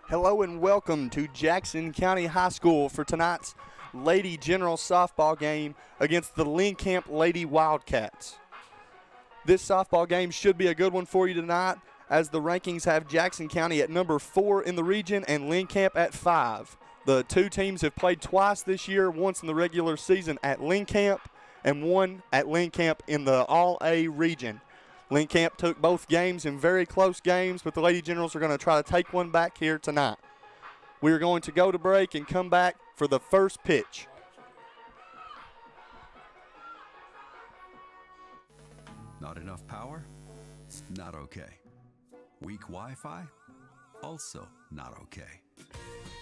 Hello and welcome to Jackson County High School for tonight's Lady General softball game against the Lynn Camp Lady Wildcats. This softball game should be a good one for you tonight, as the rankings have Jackson County at number 4 in the region and Lynn Camp at 5. The two teams have played twice this year, once in the regular season at Lynn Camp and one at Lynn Camp in the All-A region. Lynn Camp took both games in very close games, but the Lady Generals are going to try to take one back here tonight. We are going to go to break and come back for the first pitch. Not enough power? Not okay. Weak Wi-Fi? Also not okay.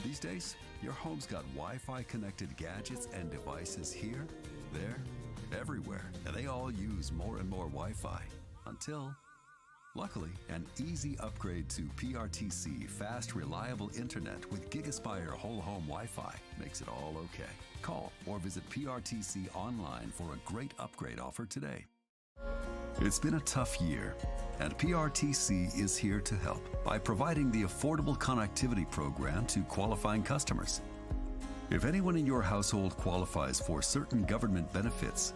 These days, your home's got Wi-Fi connected gadgets and devices here, there, everywhere, and they all use more and more Wi-Fi. Until, luckily, an easy upgrade to PRTC fast, reliable internet with GigaSpire whole home Wi-Fi makes it all okay. Call or visit PRTC online for a great upgrade offer today. It's been a tough year, and PRTC is here to help by providing the affordable connectivity program to qualifying customers. If anyone in your household qualifies for certain government benefits,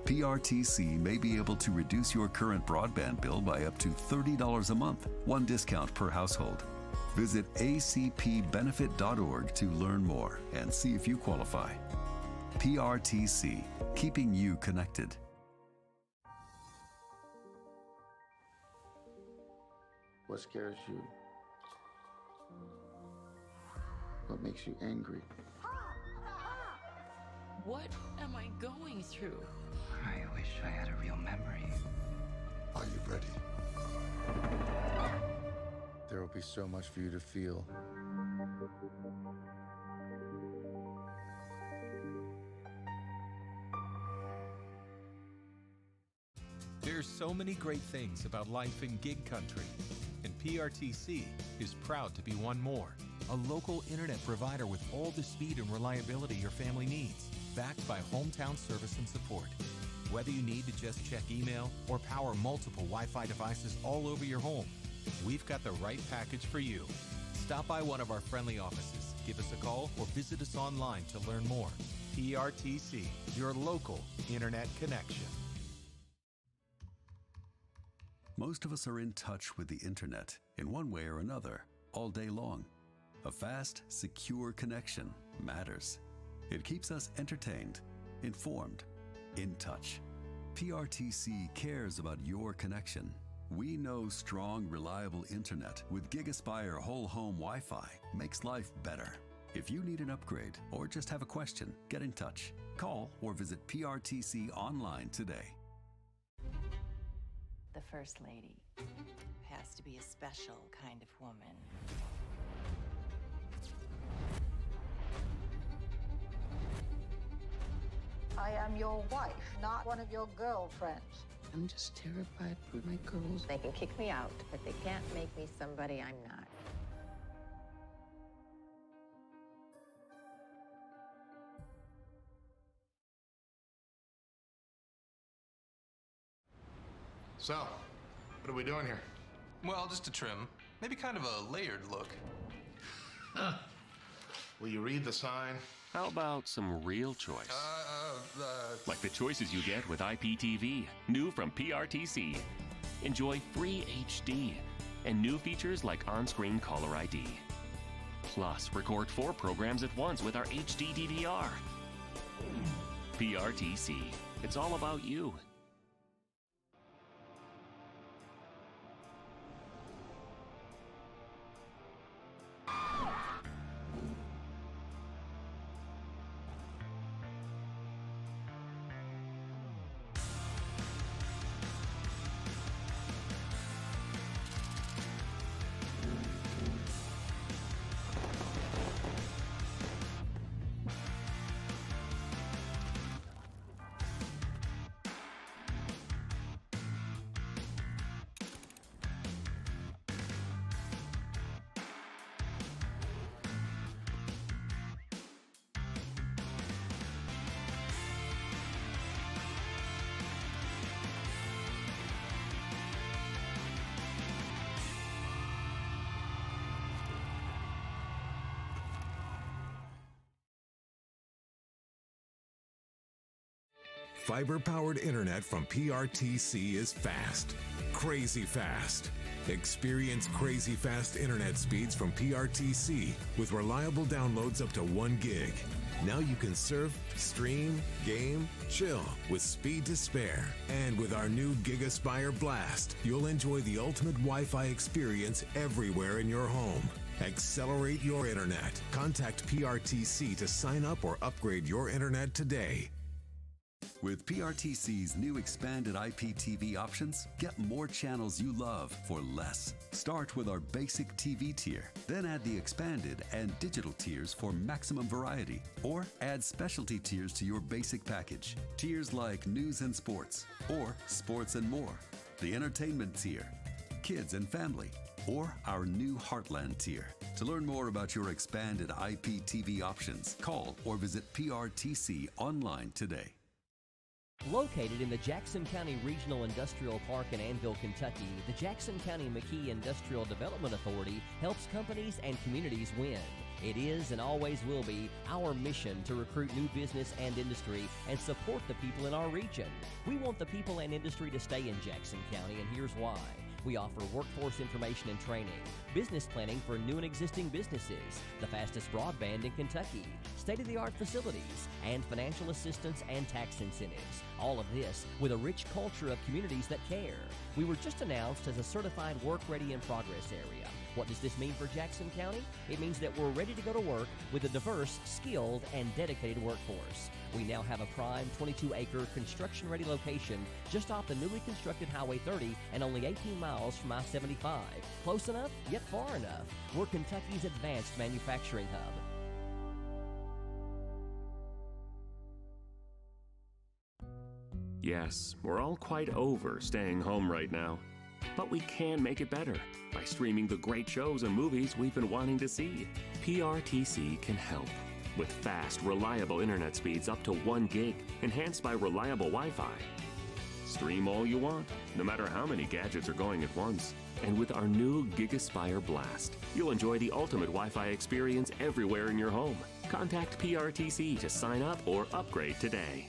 PRTC may be able to reduce your current broadband bill by up to $30 a month, one discount per household. Visit acpbenefit.org to learn more and see if you qualify. PRTC, keeping you connected. What scares you? What makes you angry? What am I going through? I wish I had a real memory. Are you ready? There will be so much for you to feel. There's so many great things about life in gig country, and PRTC is proud to be one more. A local internet provider with all the speed and reliability your family needs, backed by hometown service and support. Whether you need to just check email or power multiple Wi-Fi devices all over your home, we've got the right package for you. Stop by one of our friendly offices, give us a call, or visit us online to learn more. PRTC, your local internet connection. Most of us are in touch with the internet in one way or another all day long. A fast, secure connection matters. It keeps us entertained, informed, in touch. PRTC cares about your connection. We know strong, reliable internet with GigaSpire whole home Wi-Fi makes life better. If you need an upgrade or just have a question, get in touch. Call or visit PRTC online today. The First Lady has to be a special kind of woman. I am your wife, not one of your girlfriends. I'm just terrified for my girls. They can kick me out, but they can't make me somebody I'm not. So, what are we doing here? Well, just a trim. Maybe kind of a layered look. Will you read the sign? How about some real choice? Like the choices you get with IPTV, new from PRTC. Enjoy free HD and new features like on-screen caller ID. Plus, record 4 programs at once with our HD DVR. PRTC, it's all about you. fiber-powered internet from PRTC is fast. Crazy fast. Experience crazy fast internet speeds from PRTC with reliable downloads up to 1 gig. Now you can surf, stream, game, chill with speed to spare. And with our new GigaSpire Blast, you'll enjoy the ultimate Wi-Fi experience everywhere in your home. Accelerate your internet. Contact PRTC to sign up or upgrade your internet today. With PRTC's new expanded IPTV options, get more channels you love for less. Start with our basic TV tier, then add the expanded and digital tiers for maximum variety, or add specialty tiers to your basic package. Tiers like news and sports, or sports and more, the entertainment tier, kids and family, or our new Heartland tier. To learn more about your expanded IPTV options, call or visit PRTC online today. Located in the Jackson County Regional Industrial Park in Annville, Kentucky, the Jackson County McKee Industrial Development Authority helps companies and communities win. It is and always will be our mission to recruit new business and industry and support the people in our region. We want the people and industry to stay in Jackson County, and here's why. We offer workforce information and training, business planning for new and existing businesses, the fastest broadband in Kentucky, state-of-the-art facilities, and financial assistance and tax incentives. All of this with a rich culture of communities that care. We were just announced as a certified work ready in progress area. What does this mean for Jackson County? It means that we're ready to go to work with a diverse, skilled, and dedicated workforce. We now have a prime 22-acre construction-ready location just off the newly constructed Highway 30 and only 18 miles from I-75. Close enough, yet far enough. We're Kentucky's advanced manufacturing hub. Yes, we're all quite over staying home right now. But we can make it better by streaming the great shows and movies we've been wanting to see. PRTC can help with fast, reliable internet speeds up to 1 gig, enhanced by reliable Wi-Fi. Stream all you want, no matter how many gadgets are going at once. And with our new GigaSpire Blast, you'll enjoy the ultimate Wi-Fi experience everywhere in your home. Contact PRTC to sign up or upgrade today.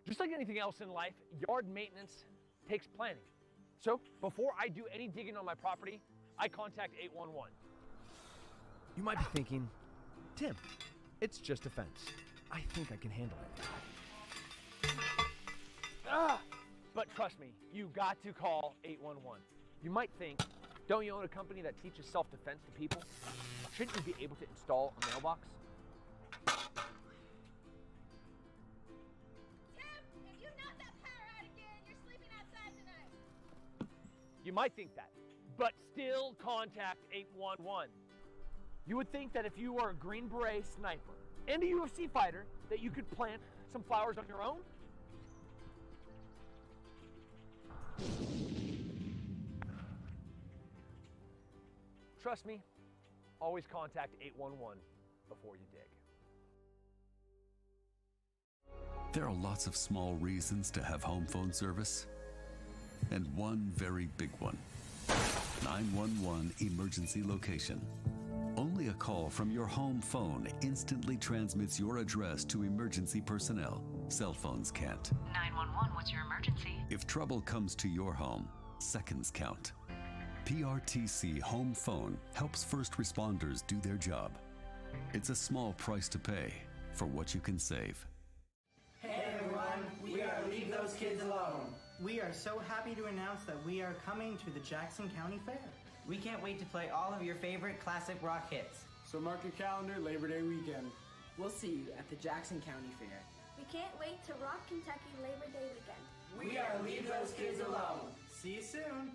Just like anything else in life, yard maintenance takes planning. So before I do any digging on my property, I contact 811. You might be thinking, Tim, it's just a fence. I think I can handle it. But trust me, you got to call 811. You might think, don't you own a company that teaches self-defense to people? Shouldn't you be able to install a mailbox? You might think that, but still contact 811. You would think that if you were a Green Beret sniper and a UFC fighter, that you could plant some flowers on your own. Trust me, always contact 811 before you dig. There are lots of small reasons to have home phone service, and one very big one. 911 emergency location. Only a call from your home phone instantly transmits your address to emergency personnel. Cell phones can't. 911, what's your emergency? If trouble comes to your home, seconds count. PRTC Home Phone helps first responders do their job. It's a small price to pay for what you can save. Hey everyone, we are Leave Those Kids Alone. We are so happy to announce that we are coming to the Jackson County Fair. We can't wait to play all of your favorite classic rock hits. So mark your calendar, Labor Day weekend. We'll see you at the Jackson County Fair. We can't wait to rock Kentucky Labor Day weekend. We are Leave Those Kids Alone. See you soon.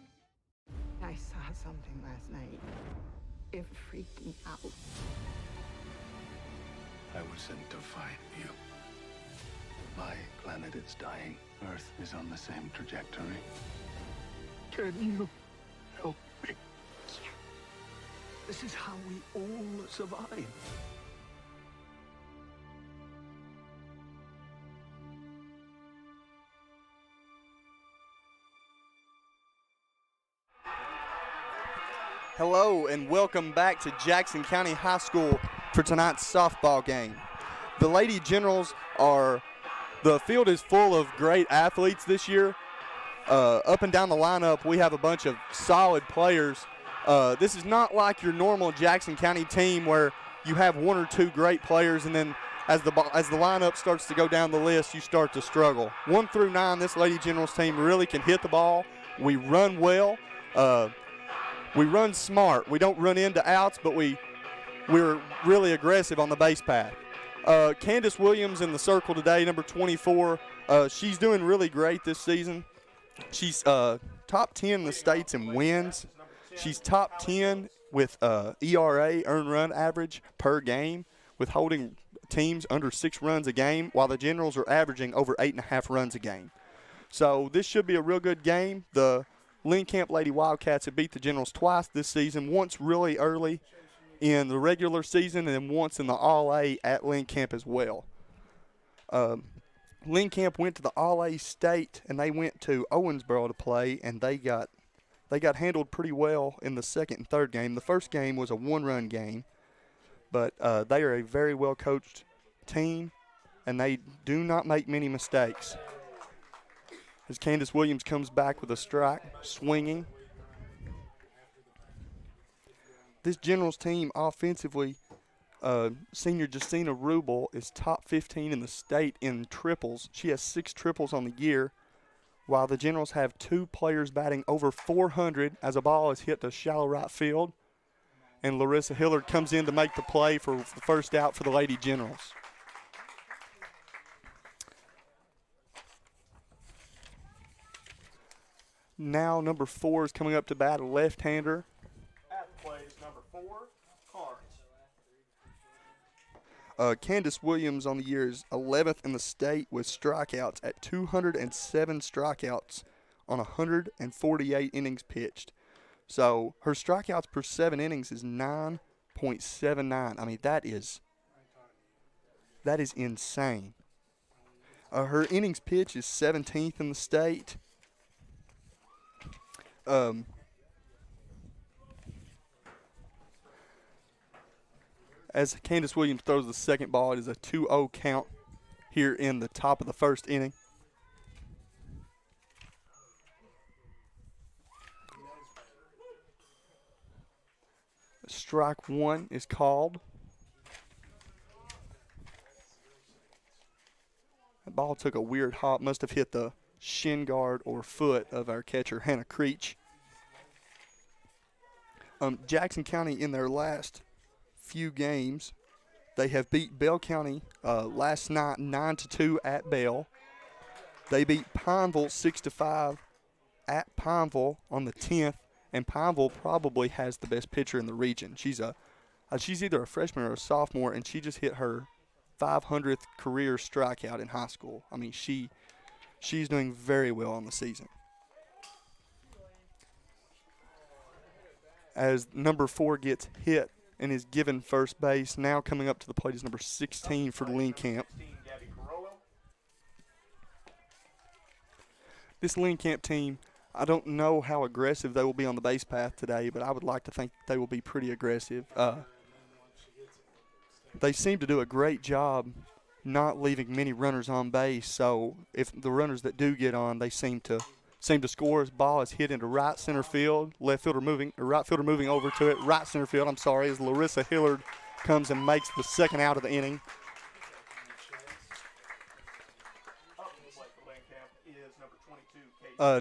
I saw something last night. It freaked me out. I was sent to find you. My planet is dying. Earth is on the same trajectory. Can you help me? Yeah. This is how we all survive. Hello and welcome back to Jackson County High School for tonight's softball game. The Lady Generals are The field is full of great athletes this year. Up and down the lineup, we have a bunch of solid players. This is not like your normal Jackson County team where you have one or two great players, and then as the lineup starts to go down the list, you start to struggle. 1 through 9, this Lady Generals team really can hit the ball. We run well. We run smart. We don't run into outs, but we're really aggressive on the base path. Candace Williams in the circle today, number 24. She's doing really great this season. She's top 10 in the states in wins. She's top 10 with ERA, earned run average per game, with holding teams under 6 runs a game, while the Generals are averaging over 8.5 runs a game. So this should be a real good game. The Lynn Camp Lady Wildcats have beat the Generals twice this season, once really early in the regular season and then once in the All-A at Lynn Camp as well. Lynn Camp went to the All-A state, and they went to Owensboro to play, and they got handled pretty well in the second and third game. The first game was a 1-run game, but they are a very well-coached team, and they do not make many mistakes. As Candace Williams comes back with a strike, swinging. This Generals team offensively, senior Justina Rubel is top 15 in the state in triples. She has 6 triples on the year, while the Generals have 2 players batting over 400 as a ball is hit to shallow right field. And Larissa Hillard comes in to make the play for the first out for the Lady Generals. Now number 4 is coming up to bat, a left-hander. At the plate is number 4, Carnes. Candace Williams on the year is 11th in the state with strikeouts at 207 strikeouts on 148 innings pitched. So her strikeouts per 7 innings is 9.79. I mean, that is insane. Her innings pitch is 17th in the state. As Candace Williams throws the second ball, it is a 2-0 count here in the top of the first inning. Strike 1 is called. That ball took a weird hop, must have hit the shin guard or foot of our catcher, Hannah Creech. Jackson County, in their last few games, they have beat Bell County last night 9-2 at Bell. They beat Pineville 6-5 at Pineville on the 10th, and Pineville probably has the best pitcher in the region. She's either a freshman or a sophomore, and she just hit her 500th career strikeout in high school. I mean, she's doing very well on the season. As number 4 gets hit and is given first base, now coming up to the plate is number 16 for Lynn Camp. This Lynn Camp team, I don't know how aggressive they will be on the base path today, but I would like to think they will be pretty aggressive. They seem to do a great job not leaving many runners on base, so if the runners that do get on, they seem to score. His ball is hit into right center field. Right fielder moving over to it. Right center field, as Larissa Hillard comes and makes the second out of the inning.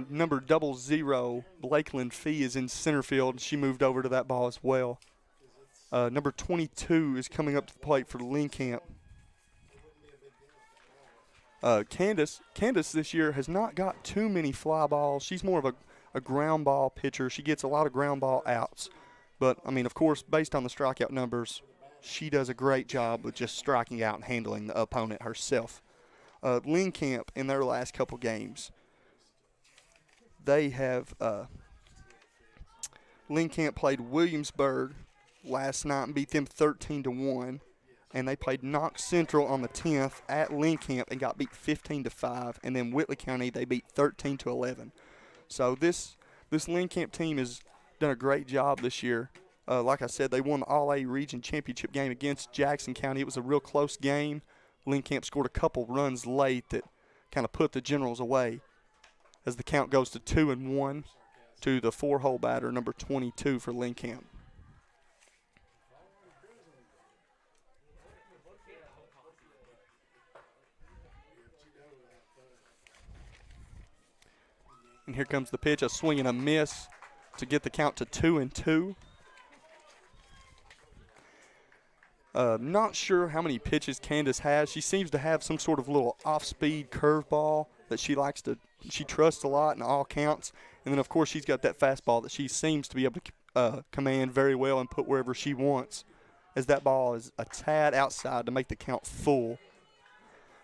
Number 00, Blakeland Fee, is in center field. She moved over to that ball as well. Number 22 is coming up to the plate for Lynn Camp. Candace this year has not got too many fly balls. She's more of a ground ball pitcher. She gets a lot of ground ball outs. But, I mean, of course, based on the strikeout numbers, she does a great job with just striking out and handling the opponent herself. Lynn Camp, in their last couple games, they have Lynn Camp played Williamsburg last night and beat them 13-1. And they played Knox Central on the 10th at Lynn Camp and got beat 15-5. And then Whitley County, they beat 13-11. So this Lynn Camp team has done a great job this year. Like I said, they won the All-A Region Championship game against Jackson County. It was a real close game. Lynn Camp scored a couple runs late that kind of put the Generals away as the count goes to 2-1 to the 4-hole batter, number 22 for Lynn Camp. And here comes the pitch, a swing and a miss to get the count to 2-2. Not sure how many pitches Candace has. She seems to have some sort of little off-speed curveball that she trusts a lot in all counts. And then, of course, she's got that fastball that she seems to be able to command very well and put wherever she wants, as that ball is a tad outside to make the count full.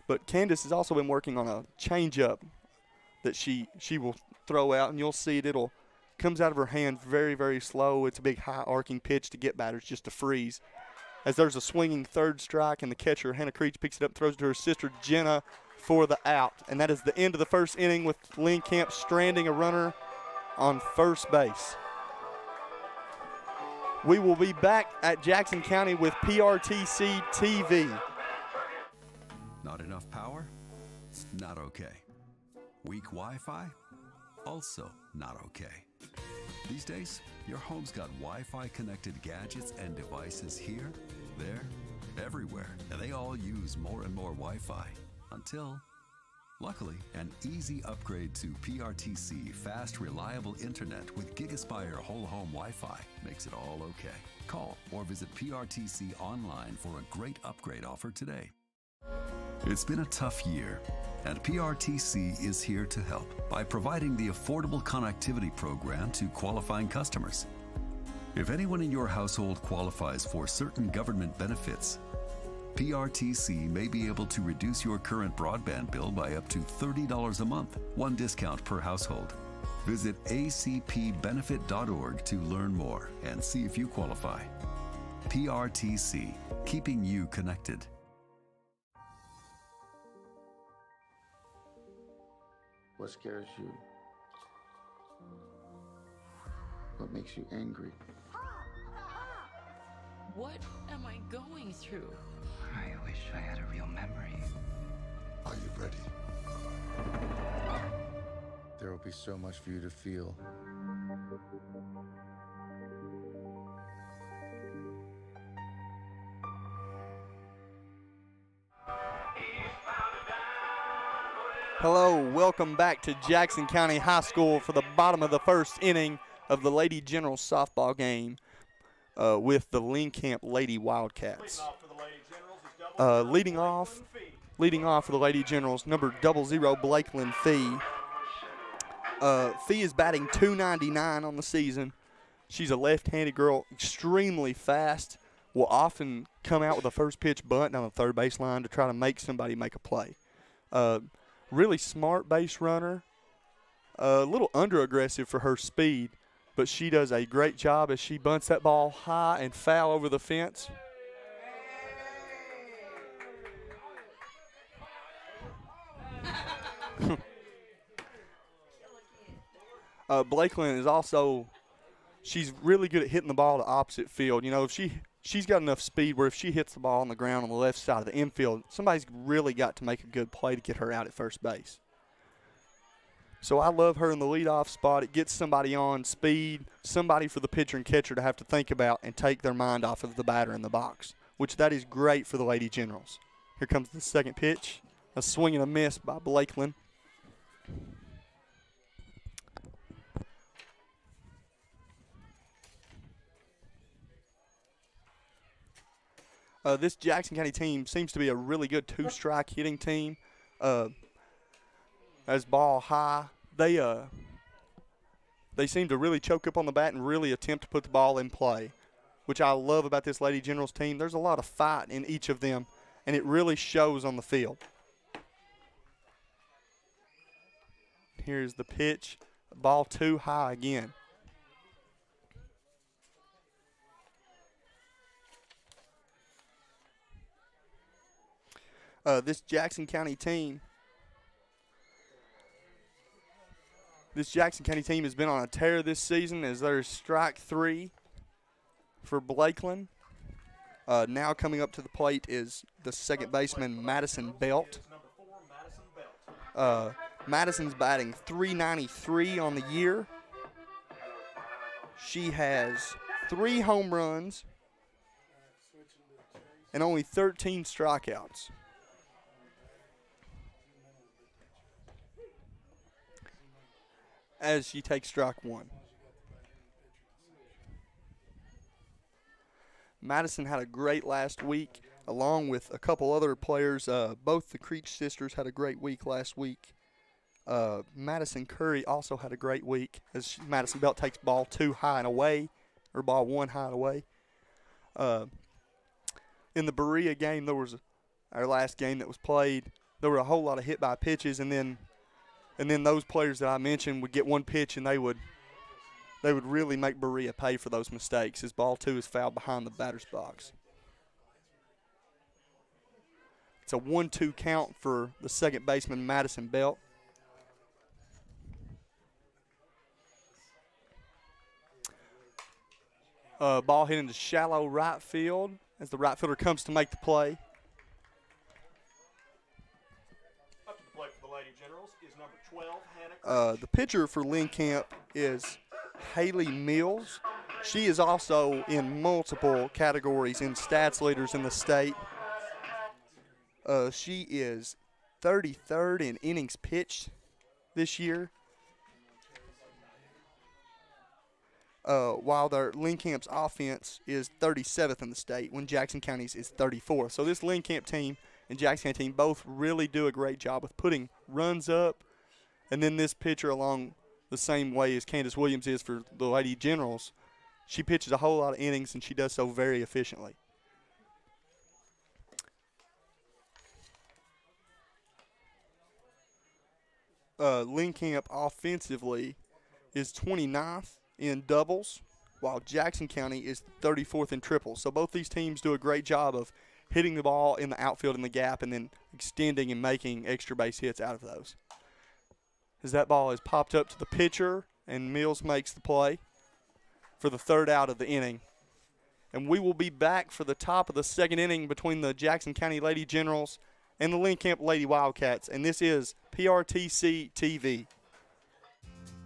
But Candace has also been working on a changeup that she will throw out, and you'll see it. It'll comes out of her hand very, very slow. It's a big high arcing pitch to get batters just to freeze. As there's a swinging third strike, and the catcher, Hannah Creech, picks it up, throws it to her sister, Jenna, for the out. And that is the end of the first inning with Lynn Camp stranding a runner on first base. We will be back at Jackson County with PRTC TV. Not enough power? Not okay. Weak Wi-Fi? Also not okay. These days, your home's got Wi-Fi connected gadgets and devices here, there, everywhere, and they all use more and more Wi-Fi until, luckily, an easy upgrade to PRTC fast, reliable internet with GigaSpire whole home Wi-Fi makes it all okay. Call or visit PRTC online for a great upgrade offer today. It's been a tough year, and PRTC is here to help by providing the Affordable Connectivity Program to qualifying customers. If anyone in your household qualifies for certain government benefits, PRTC may be able to reduce your current broadband bill by up to $30 a month, one discount per household. Visit acpbenefit.org to learn more and see if you qualify. PRTC, keeping you connected. What scares you? What makes you angry? What am I going through? I wish I had a real memory. Are you ready? There will be so much for you to feel. Hello, welcome back to Jackson County High School for the bottom of the first inning of the Lady General softball game with the Lynn Camp Lady Wildcats. Leading off for the Lady Generals, number 00, Blakeland Fee. Fee is batting .299 on the season. She's a left-handed girl, extremely fast, will often come out with a first pitch bunt down the third baseline to try to make somebody make a play. Really smart base runner, a little under-aggressive for her speed, but she does a great job as she bunts that ball high and foul over the fence. Blakeland is also, she's really good at hitting the ball to opposite field. You know, if she's got enough speed where if she hits the ball on the ground on the left side of the infield, somebody's really got to make a good play to get her out at first base. So I love her in the leadoff spot. It gets somebody on speed, somebody for the pitcher and catcher to have to think about and take their mind off of the batter in the box, which that is great for the Lady Generals. Here comes the second pitch, a swing and a miss by Blakeland. This Jackson County team seems to be a really good two-strike hitting team. As ball high, they seem to really choke up on the bat and really attempt to put the ball in play, which I love about this Lady Generals team. There's a lot of fight in each of them, and it really shows on the field. Here's the pitch, ball too high again. This Jackson County team has been on a tear this season as there's strike three for Blakeland. Now coming up to the plate is the second baseman, Madison Belt. Madison's batting .393 on the year. She has 3 home runs and only 13 strikeouts. As she takes strike 1. Madison had a great last week, along with a couple other players. Both the Creech sisters had a great week last week. Madison Curry also had a great week, as Madison Belt takes ball 2 high and away, or ball 1 high and away. In the Berea game, there was our last game that was played. There were a whole lot of hit by pitches, and then those players that I mentioned would get one pitch, and they would really make Berea pay for those mistakes, as ball 2 is fouled behind the batter's box. It's a 1-2 count for the second baseman, Madison Belt. Ball hit into shallow right field as the right fielder comes to make the play. Up to the plate for the Lady Generals is number 12, Hannah. The pitcher for Lynn Camp is Haley Mills. She is also in multiple categories in stats leaders in the state. She is 33rd in innings pitched this year. While their Lynn Camp's offense is 37th in the state, when Jackson County's is 34th. So this Lynn Camp team and Jackson County team both really do a great job with putting runs up, and then this pitcher along the same way as Candace Williams is for the Lady Generals. She pitches a whole lot of innings, and she does so very efficiently. Lynn Camp offensively is 29th in doubles, while Jackson County is 34th in triples. So both these teams do a great job of hitting the ball in the outfield in the gap and then extending and making extra base hits out of those. As that ball is popped up to the pitcher, and Mills makes the play for the 3rd out of the inning. And we will be back for the top of the 2nd inning between the Jackson County Lady Generals and the Lynn Camp Lady Wildcats. And this is PRTC TV.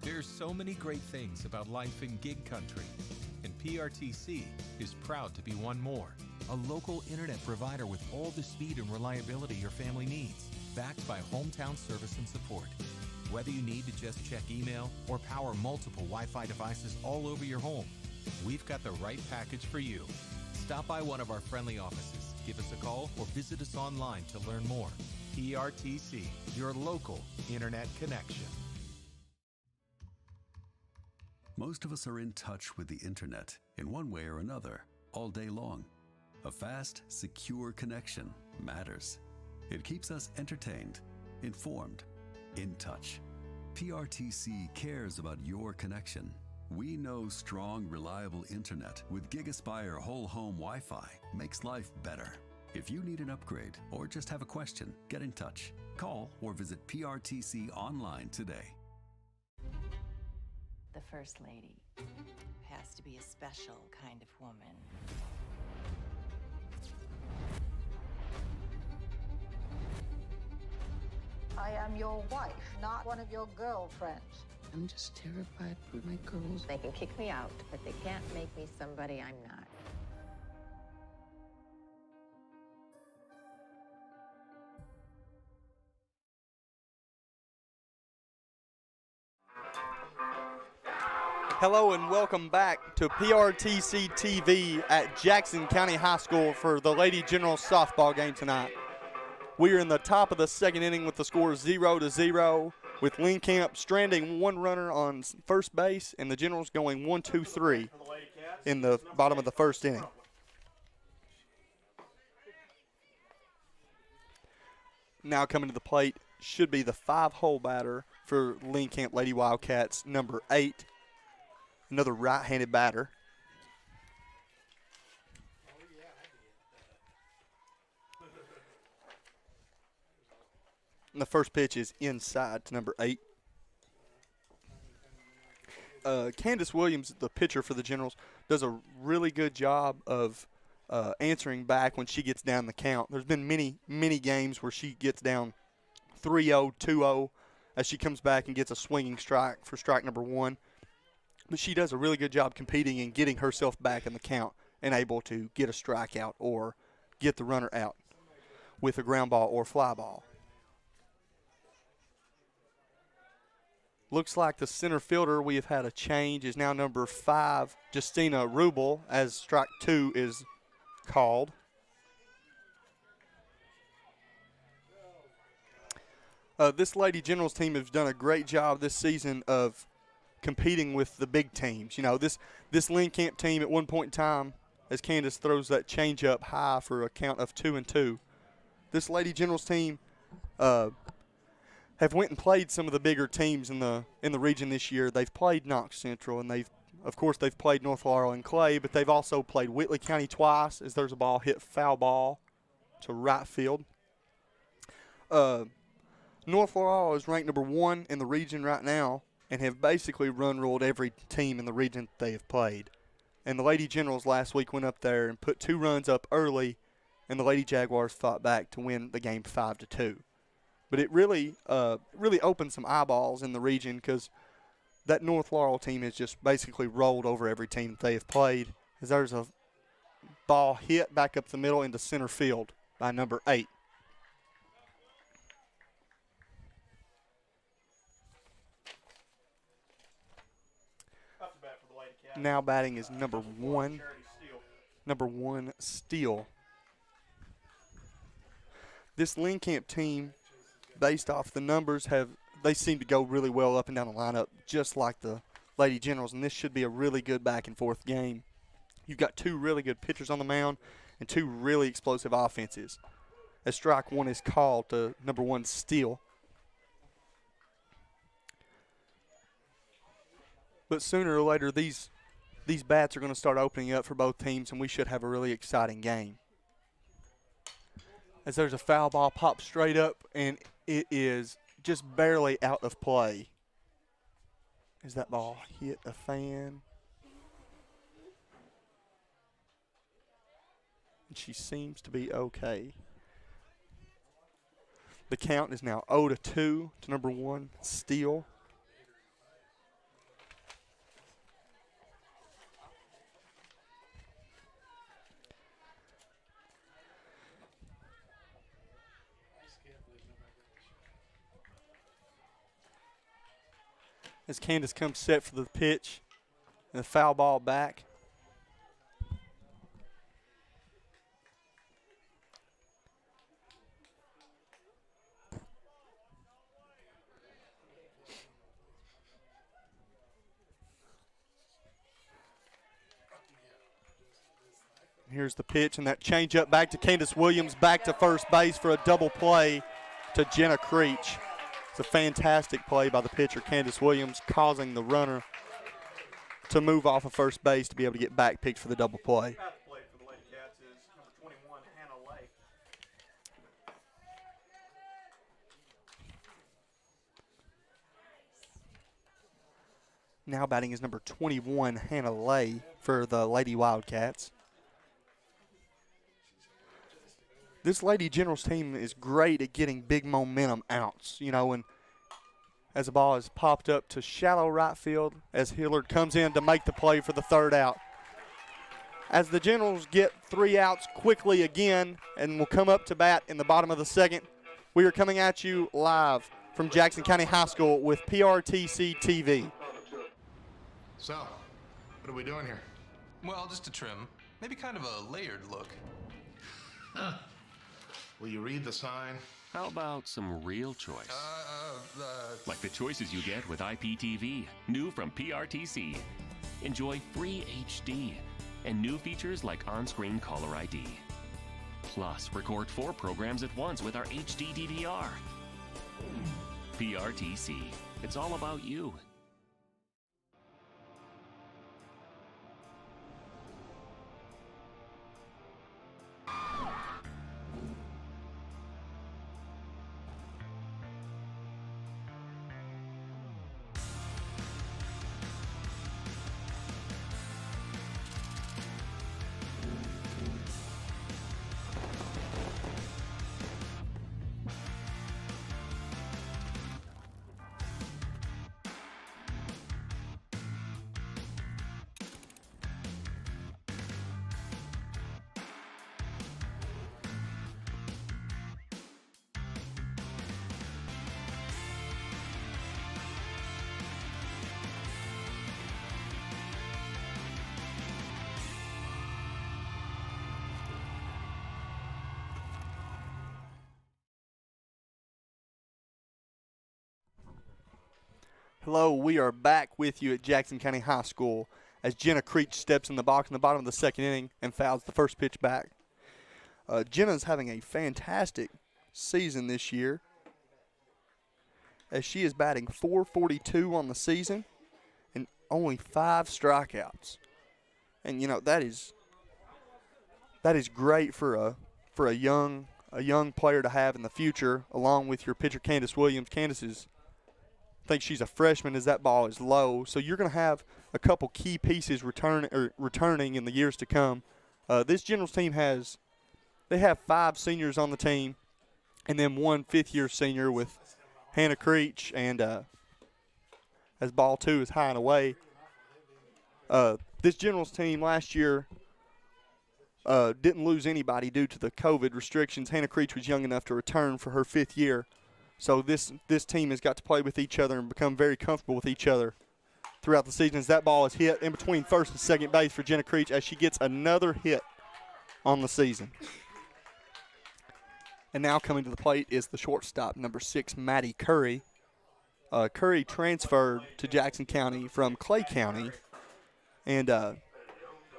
There's so many great things about life in gig country, and PRTC is proud to be one more. A local internet provider with all the speed and reliability your family needs, backed by hometown service and support. Whether you need to just check email or power multiple Wi-Fi devices all over your home, we've got the right package for you. Stop by one of our friendly offices, give us a call, or visit us online to learn more. PRTC, your local internet connection. Most of us are in touch with the internet in one way or another all day long. A fast, secure connection matters. It keeps us entertained, informed, in touch. PRTC cares about your connection. We know strong, reliable internet with GigaSpire whole home Wi-Fi makes life better. If you need an upgrade or just have a question, get in touch. Call or visit PRTC online today. The First Lady has to be a special kind of woman. I am your wife, not one of your girlfriends. I'm just terrified for my girls. They can kick me out, but they can't make me somebody I'm not. Hello and welcome back to PRTC TV at Jackson County High School for the Lady General softball game tonight. We are in the top of the 2nd inning with the score 0-0, with Lynn Camp stranding one runner on first base and the Generals going 1-2-3 in the bottom of the 1st inning. Now coming to the plate should be the 5-hole batter for Lynn Camp Lady Wildcats, number 8. Another right-handed batter. And the first pitch is inside to number 8. Candace Williams, the pitcher for the Generals, does a really good job of answering back when she gets down the count. There's been many games where she gets down 3-0, 2-0 as she comes back and gets a swinging strike for strike number 1. But she does a really good job competing and getting herself back in the count and able to get a strikeout or get the runner out with a ground ball or fly ball. Looks like the center fielder, we have had a change, is now number 5, Justina Rubel, as strike 2 is called. This Lady Generals team has done a great job this season of competing with the big teams. You know, this Lynn Camp team at one point in time, as Candace throws that change up high for a count of 2-2. This Lady Generals team have went and played some of the bigger teams in the region this year. They've played Knox Central, and they've played North Laurel and Clay, but they've also played Whitley County twice as there's a ball hit foul ball to right field. North Laurel is ranked number 1 in the region right now and have basically run-ruled every team in the region they have played. And the Lady Generals last week went up there and put 2 runs up early, and the Lady Jaguars fought back to win the game 5-2. But it really opened some eyeballs in the region because that North Laurel team has just basically rolled over every team that they have played. As there's a ball hit back up the middle into center field by number 8. Now batting is number 1. Number 1, Steele. This Lynn Camp team, based off the numbers, they seem to go really well up and down the lineup, just like the Lady Generals, and this should be a really good back-and-forth game. You've got 2 really good pitchers on the mound and 2 really explosive offenses. As strike 1 is called to number 1, Steele. But sooner or later, these bats are going to start opening up for both teams, and we should have a really exciting game. As there's a foul ball popped straight up, and it is just barely out of play. As that ball hit a fan. And she seems to be okay. The count is now 0-2 to number 1, Steele. As Candace comes set for the pitch and the foul ball back. Here's the pitch and that changeup back to Candace Williams, back to first base for a double play to Jenna Creech. It's a fantastic play by the pitcher, Candace Williams, causing the runner to move off of first base to be able to get back picked for the double play. About to play for the Lady Cats is number 21, Hannah Lake. Now batting is number 21, Hannah Lay, for the Lady Wildcats. This Lady Generals team is great at getting big momentum outs, you know, and as the ball is popped up to shallow right field, as Hillard comes in to make the play for the 3rd out. As the Generals get 3 outs quickly again and will come up to bat in the bottom of the 2nd, we are coming at you live from Jackson County High School with PRTC TV. So, what are we doing here? Well, just a trim. Maybe kind of a layered look. Will you read the sign? How about some real choice? Like the choices you get with IPTV, new from PRTC. Enjoy free HD and new features like on-screen caller ID. Plus, record 4 programs at once with our HD DVR. PRTC. It's all about you. Hello, we are back with you at Jackson County High School as Jenna Creech steps in the box in the bottom of the second inning and fouls the first pitch back. Jenna's having a fantastic season this year as she is batting .442 on the season and only 5 strikeouts. And you know that is great for a young player to have in the future, along with your pitcher Candace Williams. Candace I think she's a freshman as that ball is low, so you're going to have a couple key pieces returning in the years to come. This Generals team have 5 seniors on the team, and then 1 fifth-year senior with Hannah Creech, and as ball 2 is high and away. This Generals team last year didn't lose anybody due to the COVID restrictions. Hannah Creech was young enough to return for her 5th year. So this team has got to play with each other and become very comfortable with each other throughout the season as that ball is hit in between first and second base for Jenna Creech as she gets another hit on the season. And now coming to the plate is the shortstop, number 6, Maddie Curry. Curry transferred to Jackson County from Clay County, and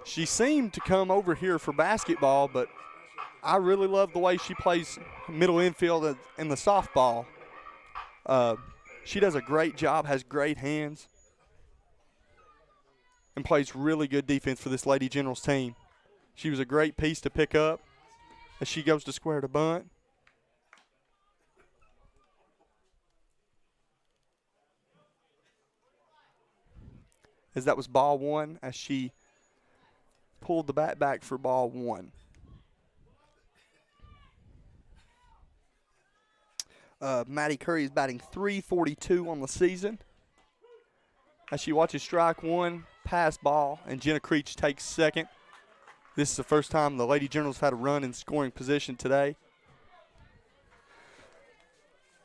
she seemed to come over here for basketball, but I really love the way she plays middle infield and the softball. She does a great job, has great hands, and plays really good defense for this Lady Generals team. She was a great piece to pick up as she goes to square to bunt. As that was ball 1 as she pulled the bat back for ball 1. Maddie Curry is batting .342 on the season. As she watches strike 1, pass ball, and Jenna Creech takes second. This is the first time the Lady Generals had a run in scoring position today.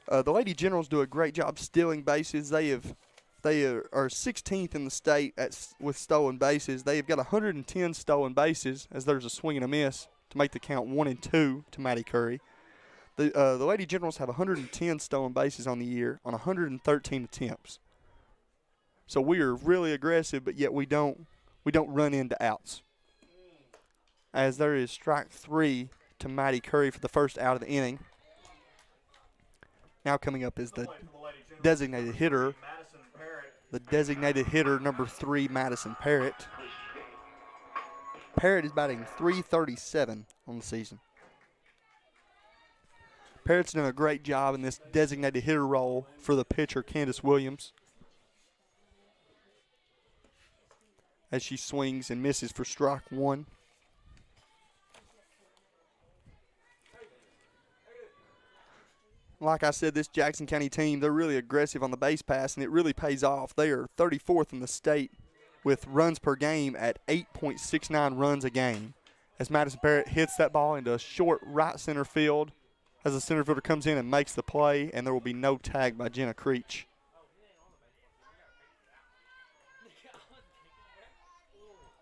The Lady Generals do a great job stealing bases. They are 16th in the state with stolen bases. They have got 110 stolen bases as there's a swing and a miss to make the count 1-2 to Maddie Curry. The Lady Generals have 110 stolen bases on the year on 113 attempts. So we are really aggressive, but yet we don't run into outs. As there is strike 3 to Maddie Curry for the first out of the inning. Now coming up is the designated hitter. The designated hitter, number 3, Madison Parrott. Parrott is batting .337 on the season. Parrott's done a great job in this designated hitter role for the pitcher, Candace Williams, as she swings and misses for strike 1. Like I said, this Jackson County team, they're really aggressive on the base pass, and it really pays off. They are 34th in the state with runs per game at 8.69 runs a game. As Madison Parrott hits that ball into a short right center field, as the center fielder comes in and makes the play, and there will be no tag by Jenna Creech.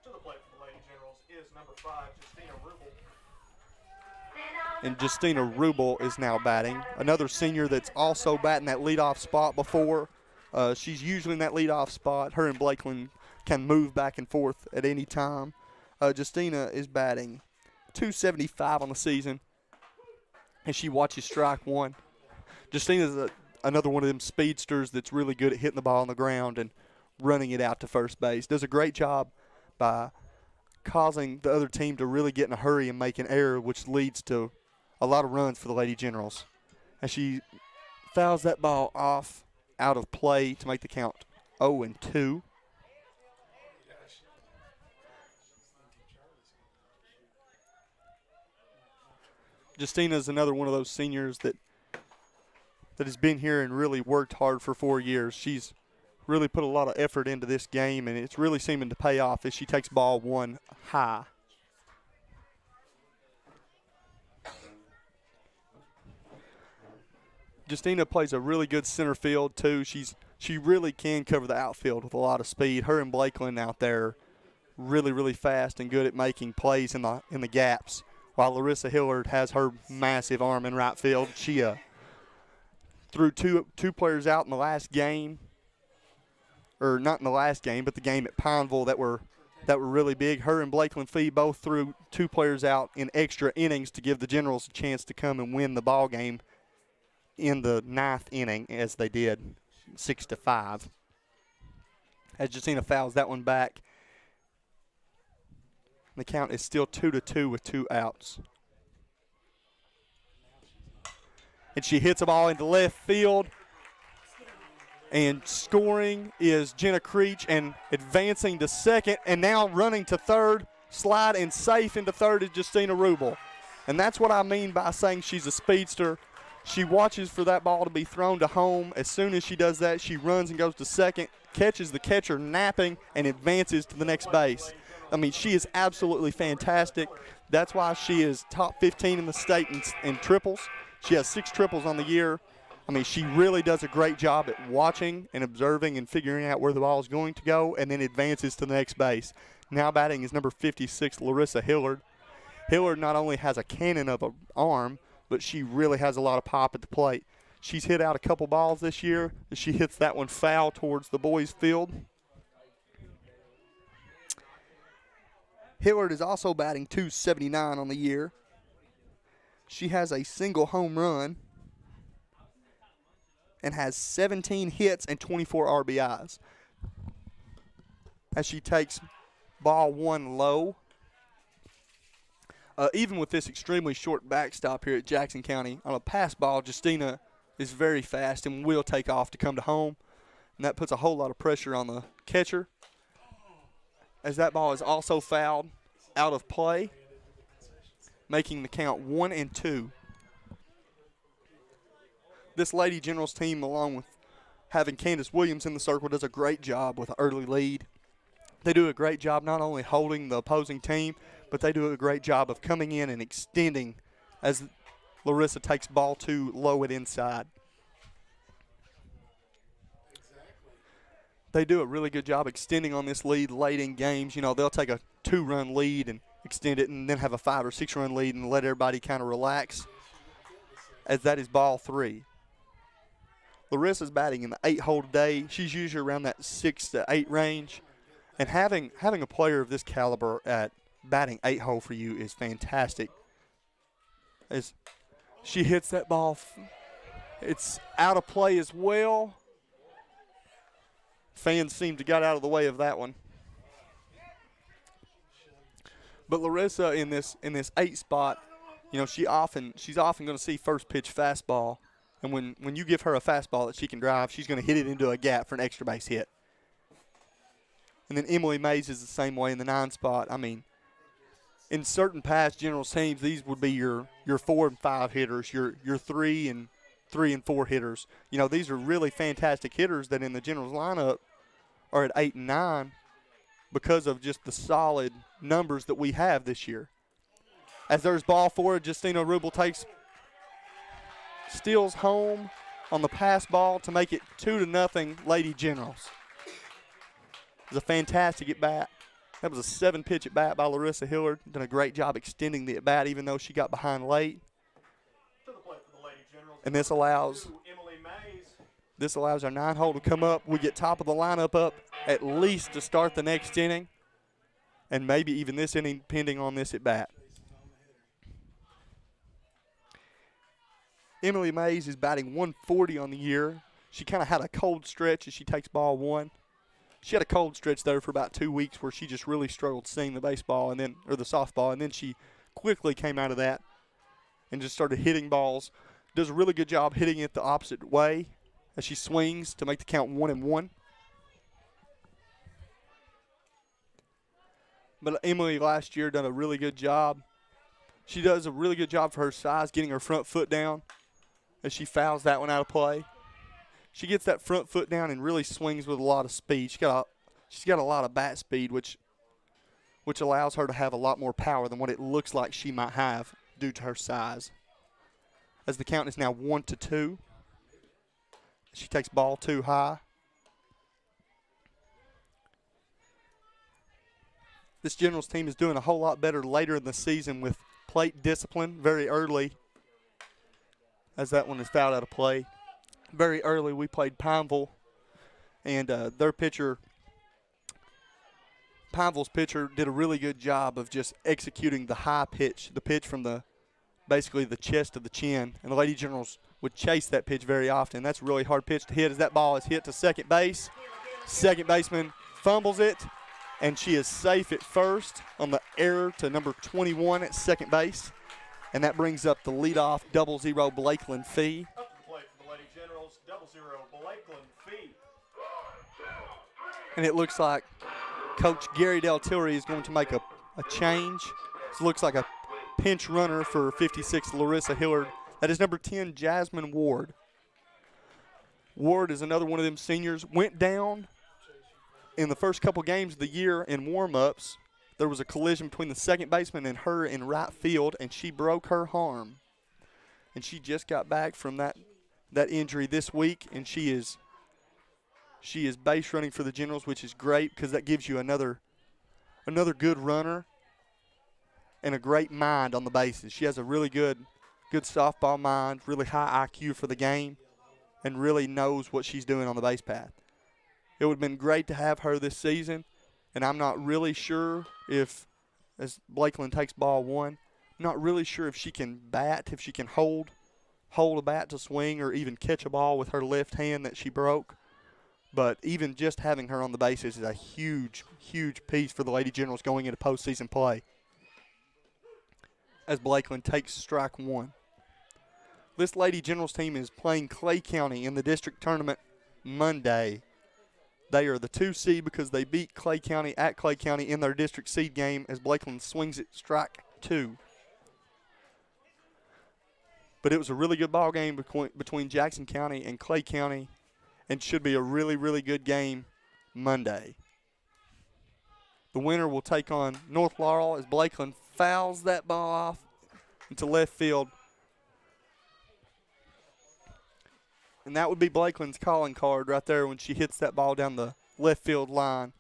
To the plate for the Lady Generals is number 5, Justina Rubel. And Justina Rubel is now batting. Another senior that's also batting that leadoff spot before. She's usually in that leadoff spot. Her and Blakeland can move back and forth at any time. Justina is batting .275 on the season. And she watches strike 1. Justina's another one of them speedsters that's really good at hitting the ball on the ground and running it out to first base. Does a great job by causing the other team to really get in a hurry and make an error, which leads to a lot of runs for the Lady Generals. As she fouls that ball off out of play to make the count 0-2. Justina's another one of those seniors that has been here and really worked hard for 4 years. She's really put a lot of effort into this game, and it's really seeming to pay off as she takes ball 1 high. Justina plays a really good center field too. She really can cover the outfield with a lot of speed. Her and Blakeland out there really, really fast and good at making plays in the gaps. While Larissa Hillard has her massive arm in right field. She threw two players out in the last game or not in the last game, but the game at Pineville that were really big. Her and Blakeland Fee both threw 2 players out in extra innings to give the Generals a chance to come and win the ball game in the 9th inning, as they did, 6-5. As Justina fouls that one back, the count is still 2-2 with 2 outs. And she hits a ball into left field. And scoring is Jenna Creech, and advancing to second, and now running to third, slide and safe into third is Justina Rubel. And that's what I mean by saying she's a speedster. She watches for that ball to be thrown to home. As soon as she does that, she runs and goes to second, catches the catcher napping, and advances to the next base. I mean, she is absolutely fantastic. That's why she is top 15 in the state in triples. She has 6 triples on the year. I mean, she really does a great job at watching and observing and figuring out where the ball is going to go, and then advances to the next base. Now batting is number 56, Larissa Hillard. Hillard not only has a cannon of an arm, but she really has a lot of pop at the plate. She's hit out a couple balls this year. She hits that one foul towards the boys' field. Hillard is also batting .279 on the year. She has a single home run and has 17 hits and 24 RBIs. As she takes ball 1 low. Even with this extremely short backstop here at Jackson County, on a pass ball, Justina is very fast and will take off to come to home. And that puts a whole lot of pressure on the catcher, as that ball is also fouled out of play, making the count 1-2. This Lady Generals team, along with having Candace Williams in the circle, does a great job with an early lead. They do a great job not only holding the opposing team, but they do a great job of coming in and extending as Larissa takes ball 2 low and inside. They do a really good job extending on this lead late in games. You know, they'll take a 2-run lead and extend it, and then have a 5 or 6-run lead and let everybody kind of relax, as that is ball 3. Larissa's batting in the 8-hole today. She's usually around that 6 to 8 range. And having a player of this caliber at batting 8-hole for you is fantastic. As she hits that ball, it's out of play as well. Fans seem to got out of the way of that one. But Larissa in this 8 spot, you know, she's often going to see first pitch fastball. And when you give her a fastball that she can drive, she's going to hit it into a gap for an extra base hit. And then Emily Mays is the same way in the 9 spot. I mean, in certain past Generals teams, these would be your 4 and 5 hitters, your 3 and 4 hitters. You know, these are really fantastic hitters that in the Generals lineup are at 8 and 9 because of just the solid numbers that we have this year. As there's ball 4, Justina Rubel steals home on the pass ball to make it 2-0 Lady Generals. It was a fantastic at-bat. That was a 7-pitch at-bat by Larissa Hillard. Done a great job extending the at-bat even though she got behind late. To the plate for the Lady Generals. And this allows our 9-hole to come up. We get top of the lineup up at least to start the next inning, and maybe even this inning depending on this at-bat. Emily Mays is batting 140 on the year. She kind of had a cold stretch as she takes ball 1. She had a cold stretch there for about 2 weeks where she just really struggled seeing the baseball or the softball, and then she quickly came out of that and just started hitting balls. Does a really good job hitting it the opposite way as she swings to make the count 1-1. But Emily last year done a really good job. She does a really good job for her size, getting her front foot down as she fouls that one out of play. She gets that front foot down and really swings with a lot of speed. She's got a lot of bat speed, which allows her to have a lot more power than what it looks like she might have due to her size. As the count is now 1-2. She takes ball 2 high. This Generals team is doing a whole lot better later in the season with plate discipline very early, as that one is fouled out of play. Very early we played Pineville, And their pitcher, Pineville's pitcher, did a really good job of just executing the high pitch, the pitch from basically the chest to the chin. And the Lady Generals would chase that pitch very often. That's a really hard pitch to hit as that ball is hit to second base. Second baseman fumbles it, and she is safe at first on the error to number 21 at second base. And that brings up the leadoff 0-0 Blakeland Fee. Up to the plate for the Lady Generals, 0-0 Blakeland Fee. And it looks like Coach Gary Del Tillery is going to make a change. It looks like a pinch runner for 56 Larissa Hillard. That is number 10, Jasmine Ward. Ward is another one of them seniors. Went down in the first couple games of the year in warm-ups. There was a collision between the second baseman and her in right field, and she broke her arm. And she just got back from that injury this week, and she is base running for the Generals, which is great because that gives you another good runner and a great mind on the bases. She has a really good softball mind, really high IQ for the game, and really knows what she's doing on the base path. It would have been great to have her this season, and I'm not really sure if, as Blakeland takes ball one, I'm not really sure if she can bat, if she can hold a bat to swing or even catch a ball with her left hand that she broke. But even just having her on the bases is a huge, huge piece for the Lady Generals going into postseason play. As Blakeland takes strike one. This Lady Generals team is playing Clay County in the district tournament Monday. They are the 2 seed because they beat Clay County at Clay County in their district seed game as Blakeland swings it strike 2. But it was a really good ball game between Jackson County and Clay County, and should be a really, really good game Monday. The winner will take on North Laurel as Blakeland fouls that ball off into left field. And that would be Blakeland's calling card right there when she hits that ball down the left field line.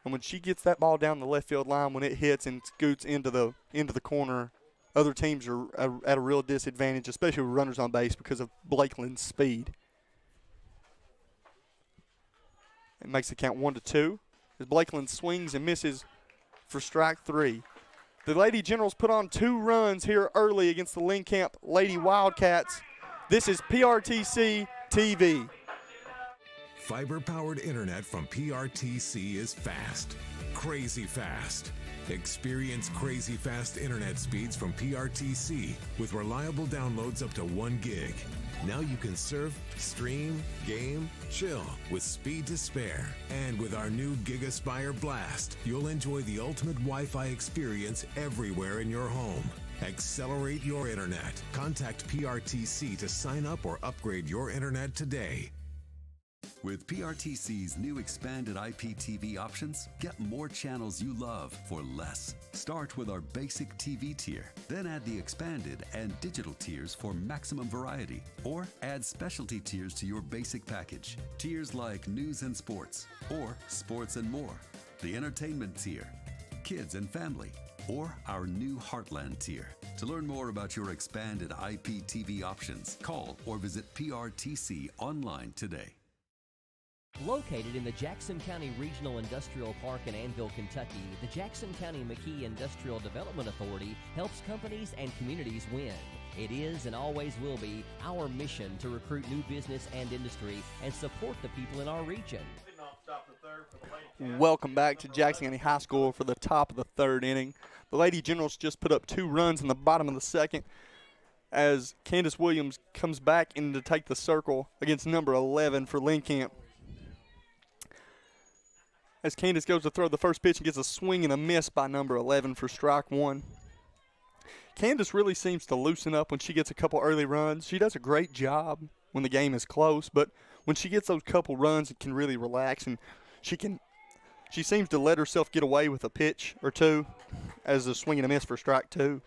And when she gets that ball down the left field line, when it hits and scoots into the corner, other teams are at a real disadvantage, especially with runners on base because of Blakeland's speed. It makes the count 1-2 as Blakeland swings and misses for strike 3. The Lady Generals put on 2 runs here early against the Lynn Camp Lady Wildcats. This is PRTC TV. Fiber-powered internet from PRTC is fast, crazy fast. Experience crazy fast internet speeds from PRTC with reliable downloads up to 1 gig. Now you can surf, stream, game, chill with speed to spare. And with our new GigaSpire Blast, you'll enjoy the ultimate Wi-Fi experience everywhere in your home. Accelerate your internet. Contact PRTC to sign up or upgrade your internet today. With PRTC's new expanded IPTV options, get more channels you love for less. Start with our basic TV tier, then add the expanded and digital tiers for maximum variety, or add specialty tiers to your basic package. Tiers like news and sports, or sports and more, the entertainment tier, kids and family, or our new Heartland tier. To learn more about your expanded IPTV options, call or visit PRTC online today. Located in the Jackson County Regional Industrial Park in Annville, Kentucky, the Jackson County McKee Industrial Development Authority helps companies and communities win. It is and always will be our mission to recruit new business and industry and support the people in our region. Welcome back to Jackson County High School for the top of the 3rd inning. The Lady Generals just put up 2 runs in the bottom of the 2nd as Candace Williams comes back in to take the circle against number 11 for Lynn Camp. As Candace goes to throw the first pitch and gets a swing and a miss by number 11 for strike 1. Candace really seems to loosen up when she gets a couple early runs. She does a great job when the game is close, but when she gets those couple runs, it can really relax, and she seems to let herself get away with a pitch or 2 as a swing and a miss for strike 2.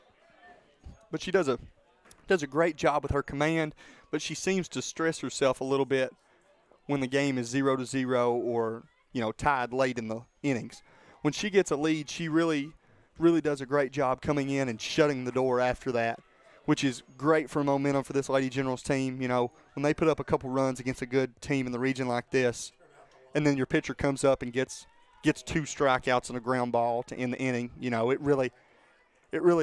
But she does a great job with her command, but she seems to stress herself a little bit when the game is 0-0 or tied late in the innings. When she gets a lead, she really does a great job coming in and shutting the door after that, which is great for momentum for this Lady Generals team. When when they put up a couple runs against a good team in the region like this, and then your pitcher comes up and gets 2 strikeouts and a ground ball to end the inning, you know, it really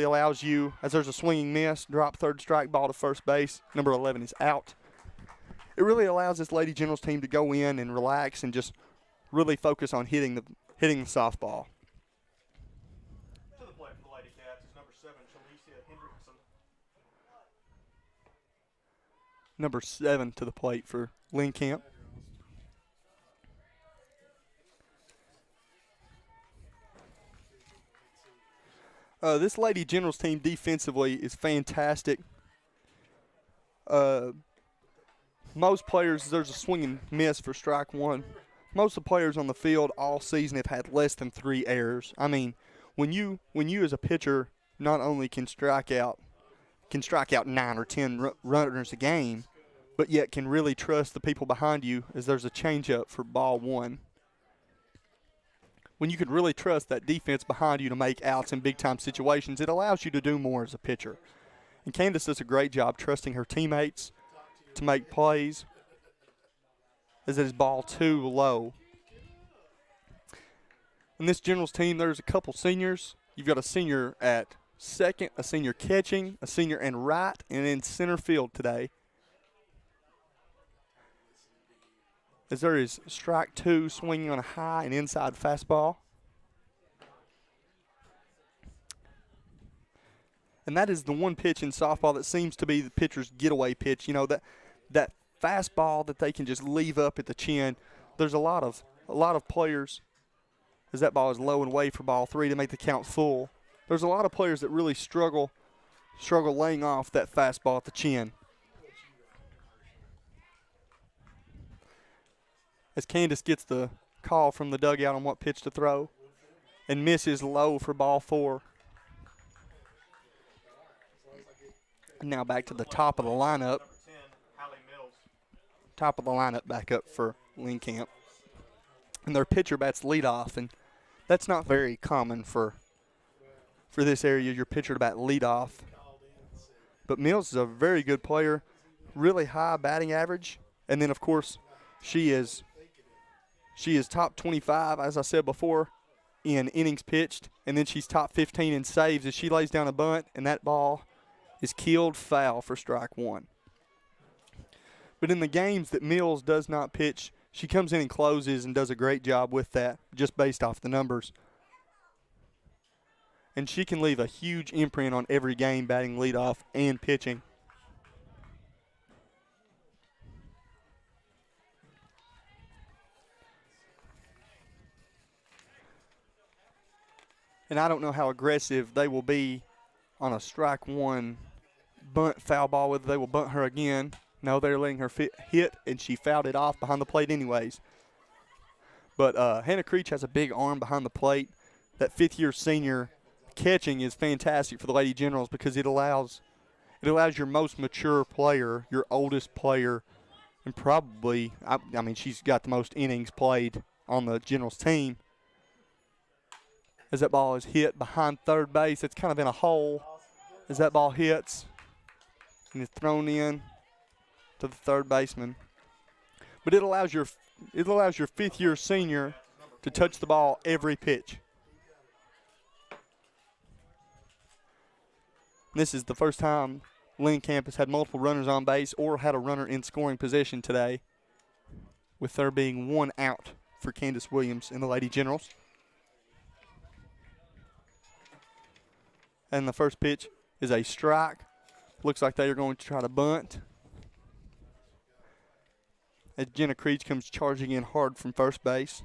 allows you, as there's a swinging miss, drop third strike, ball to first base, number 11 is out. It really allows this Lady Generals team to go in and relax and just really focus on hitting the softball. To the plate for the Lady Cats is number 7, Shalicia Hendrickson. Number 7 to the plate for Lynn Camp. This Lady Generals team defensively is fantastic. Most players, there's a swing and miss for strike 1. Most of the players on the field all season have had less than 3 errors. I mean, when you as a pitcher not only can strike out 9 or 10 runners a game, but yet can really trust the people behind you as there's a changeup for ball 1. When you can really trust that defense behind you to make outs in big-time situations, it allows you to do more as a pitcher. And Candace does a great job trusting her teammates to make plays as it is ball 2 low. In this Generals team, there's a couple seniors. You've got a senior at second, a senior catching, a senior in right, and in center field today. As there is strike 2 swinging on a high and inside fastball. And that is the one pitch in softball that seems to be the pitcher's getaway pitch. You know, that fastball that they can just leave up at the chin. There's a lot of players, as that ball is low and away for ball 3 to make the count full. There's a lot of players that really struggle laying off that fastball at the chin. As Candace gets the call from the dugout on what pitch to throw and misses low for ball 4. And now back to the top of the lineup. Top of the lineup back up for Lynn Camp. And their pitcher bats leadoff, and that's not very common for this area, your pitcher to bat leadoff. But Mills is a very good player, really high batting average. And then, of course, she is top 25, as I said before, in innings pitched. And then she's top 15 in saves as she lays down a bunt, and that ball is killed foul for strike 1. But in the games that Mills does not pitch, she comes in and closes and does a great job with that, just based off the numbers. And she can leave a huge imprint on every game, batting leadoff and pitching. And I don't know how aggressive they will be on a strike 1 bunt foul ball, whether they will bunt her again. No, they're letting her hit, and she fouled it off behind the plate anyways. But Hannah Creech has a big arm behind the plate. That fifth-year senior catching is fantastic for the Lady Generals because it allows your most mature player, your oldest player, and probably, I mean, she's got the most innings played on the Generals team. As that ball is hit behind third base, it's kind of in a hole as that ball hits and is thrown in to the third baseman. But it allows your fifth-year senior to touch the ball every pitch. This is the first time Lynn Camp has had multiple runners on base or had a runner in scoring position today, with there being 1 out for Candace Williams in the Lady Generals. And the first pitch is a strike. Looks like they are going to try to bunt. As Jenna Creech comes charging in hard from first base.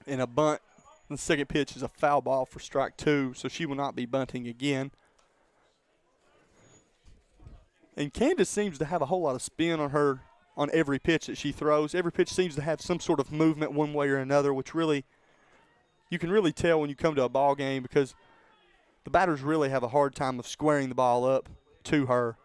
And a bunt. The second pitch is a foul ball for strike 2, so she will not be bunting again. And Candace seems to have a whole lot of spin on every pitch that she throws. Every pitch seems to have some sort of movement one way or another, which really, you can really tell when you come to a ball game because the batters really have a hard time of squaring the ball up to her.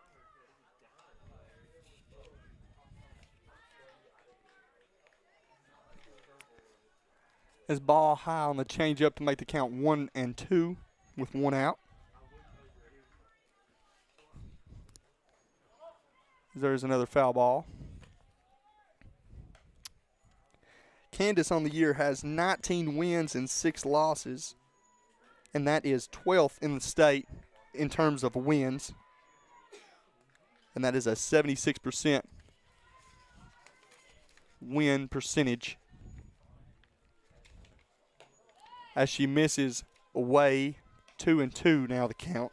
As ball high on the changeup to make the count 1-2 with 1 out. There's another foul ball. Candace on the year has 19 wins and 6 losses, and that is 12th in the state in terms of wins, and that is a 76% win percentage. As she misses away 2-2 now the count.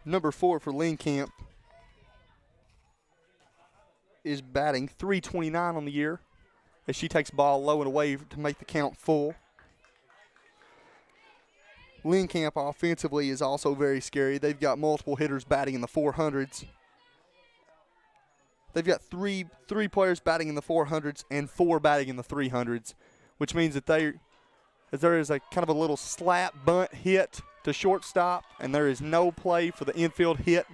Number 4 for Lynn Camp is batting .329 on the year as she takes ball low and away to make the count full. Lynn Camp offensively is also very scary. They've got multiple hitters batting in the 400s. They've got three players batting in the 400s and 4 batting in the 300s, which means that there is a kind of a little slap bunt hit to shortstop, and there is no play for the infield hit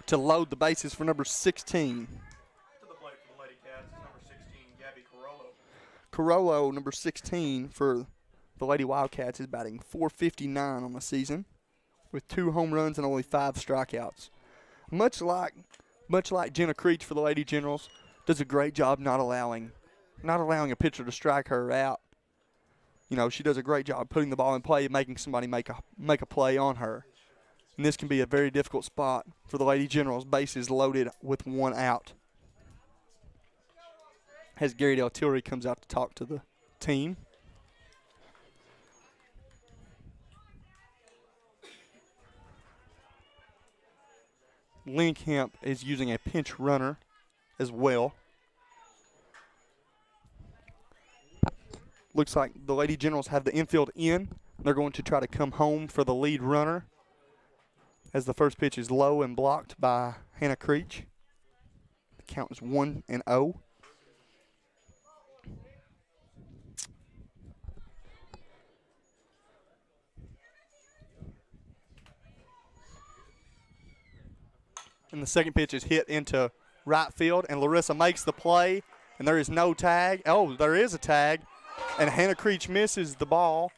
to load the bases for number 16. To the plate for the Lady Cats is number 16, Gabby Carollo. Carollo, number 16 for the Lady Wildcats, is batting .459 on the season with 2 home runs and only 5 strikeouts. Much like Jenna Creech for the Lady Generals, does a great job not allowing a pitcher to strike her out. You know, she does a great job putting the ball in play and making somebody make a play on her. And this can be a very difficult spot for the Lady Generals. Bases loaded with 1 out. As Gary Del Tillery comes out to talk to the team. Lynn Camp is using a pinch runner as well. Looks like the Lady Generals have the infield in. They're going to try to come home for the lead runner as the first pitch is low and blocked by Hannah Creech. The count is 1-0. And the second pitch is hit into right field, and Larissa makes the play, and there is no tag. Oh, there is a tag, and Hannah Creech misses the ball.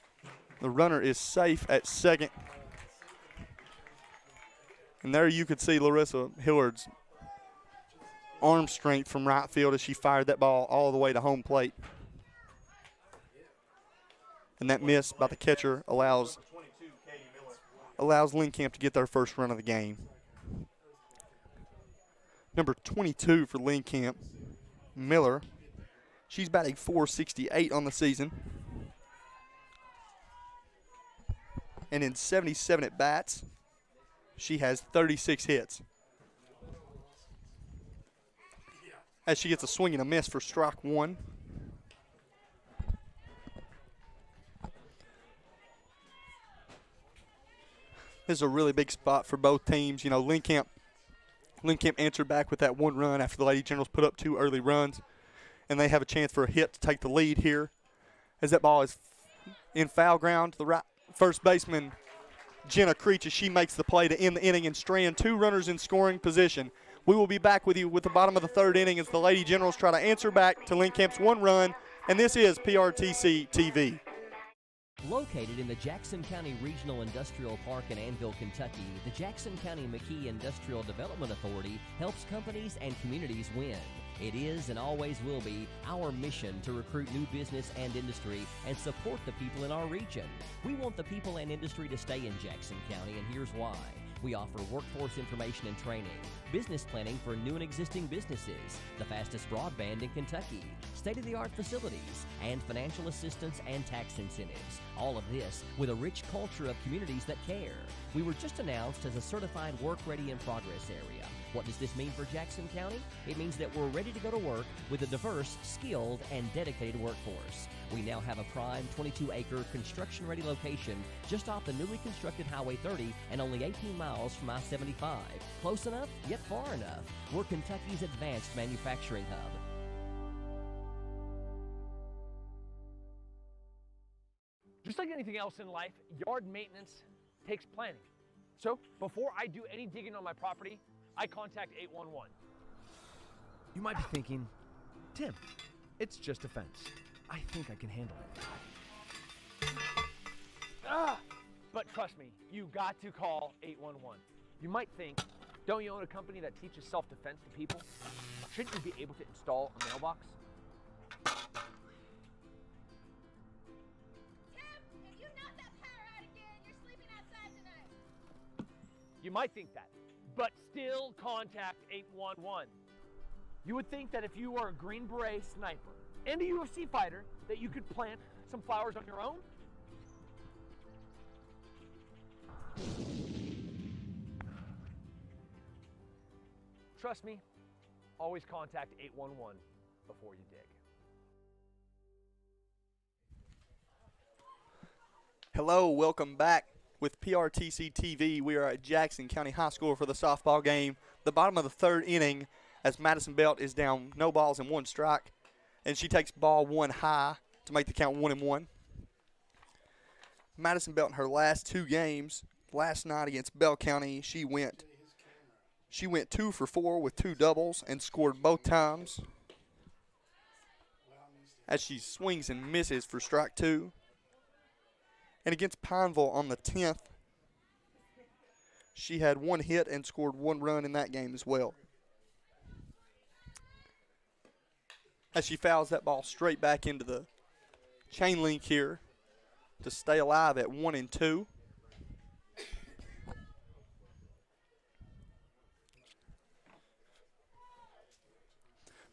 The runner is safe at second. And there you could see Larissa Hillard's arm strength from right field as she fired that ball all the way to home plate. And that miss by the catcher allows Lynn Camp to get their first run of the game. Number 22 for Lynn Camp, Miller. She's batting .468 on the season. And in 77 at-bats, she has 36 hits. As she gets a swing and a miss for strike 1. This is a really big spot for both teams. You know, Lynn Camp answered back with that 1 run after the Lady Generals put up 2 early runs, and they have a chance for a hit to take the lead here. As that ball is in foul ground, the right first baseman, Jenna Creech, as she makes the play to end the inning and strand 2 runners in scoring position. We will be back with you with the bottom of the 3rd inning as the Lady Generals try to answer back to Lynn Camp's 1 run, and this is PRTC TV. Located in the Jackson County Regional Industrial Park in Annville, Kentucky, the Jackson County McKee Industrial Development Authority helps companies and communities win. It is and always will be our mission to recruit new business and industry and support the people in our region. We want the people and industry to stay in Jackson County, and here's why. We offer workforce information and training, business planning for new and existing businesses, the fastest broadband in Kentucky, state-of-the-art facilities, and financial assistance and tax incentives. All of this with a rich culture of communities that care. We were just announced as a certified work-ready in progress area. What does this mean for Jackson County? It means that we're ready to go to work with a diverse, skilled, and dedicated workforce. We now have a prime 22-acre construction-ready location just off the newly constructed Highway 30 and only 18 miles from I-75. Close enough, yet far enough. We're Kentucky's advanced manufacturing hub. Just like anything else in life, yard maintenance takes planning. So before I do any digging on my property, I contact 811. You might be thinking, Tim, it's just a fence. I think I can handle it. But trust me, you got to call 811. You might think, don't you own a company that teaches self-defense to people? Shouldn't you be able to install a mailbox? You might think that, but still contact 811. You would think that if you were a Green Beret sniper and a UFC fighter, that you could plant some flowers on your own. Trust me, always contact 811 before you dig. Hello, welcome back with PRTC TV. We are at Jackson County High School for the softball game. The bottom of the third inning as Madison Belt is down no balls and 1 strike. And she takes ball 1 high to make the count 1-1. Madison Belt in her last 2 games, last night against Bell County, she went 2 for 4 with 2 doubles and scored both times as she swings and misses for strike 2. And against Pineville on the 10th, she had 1 hit and scored 1 run in that game as well. As she fouls that ball straight back into the chain link here to stay alive at 1-2.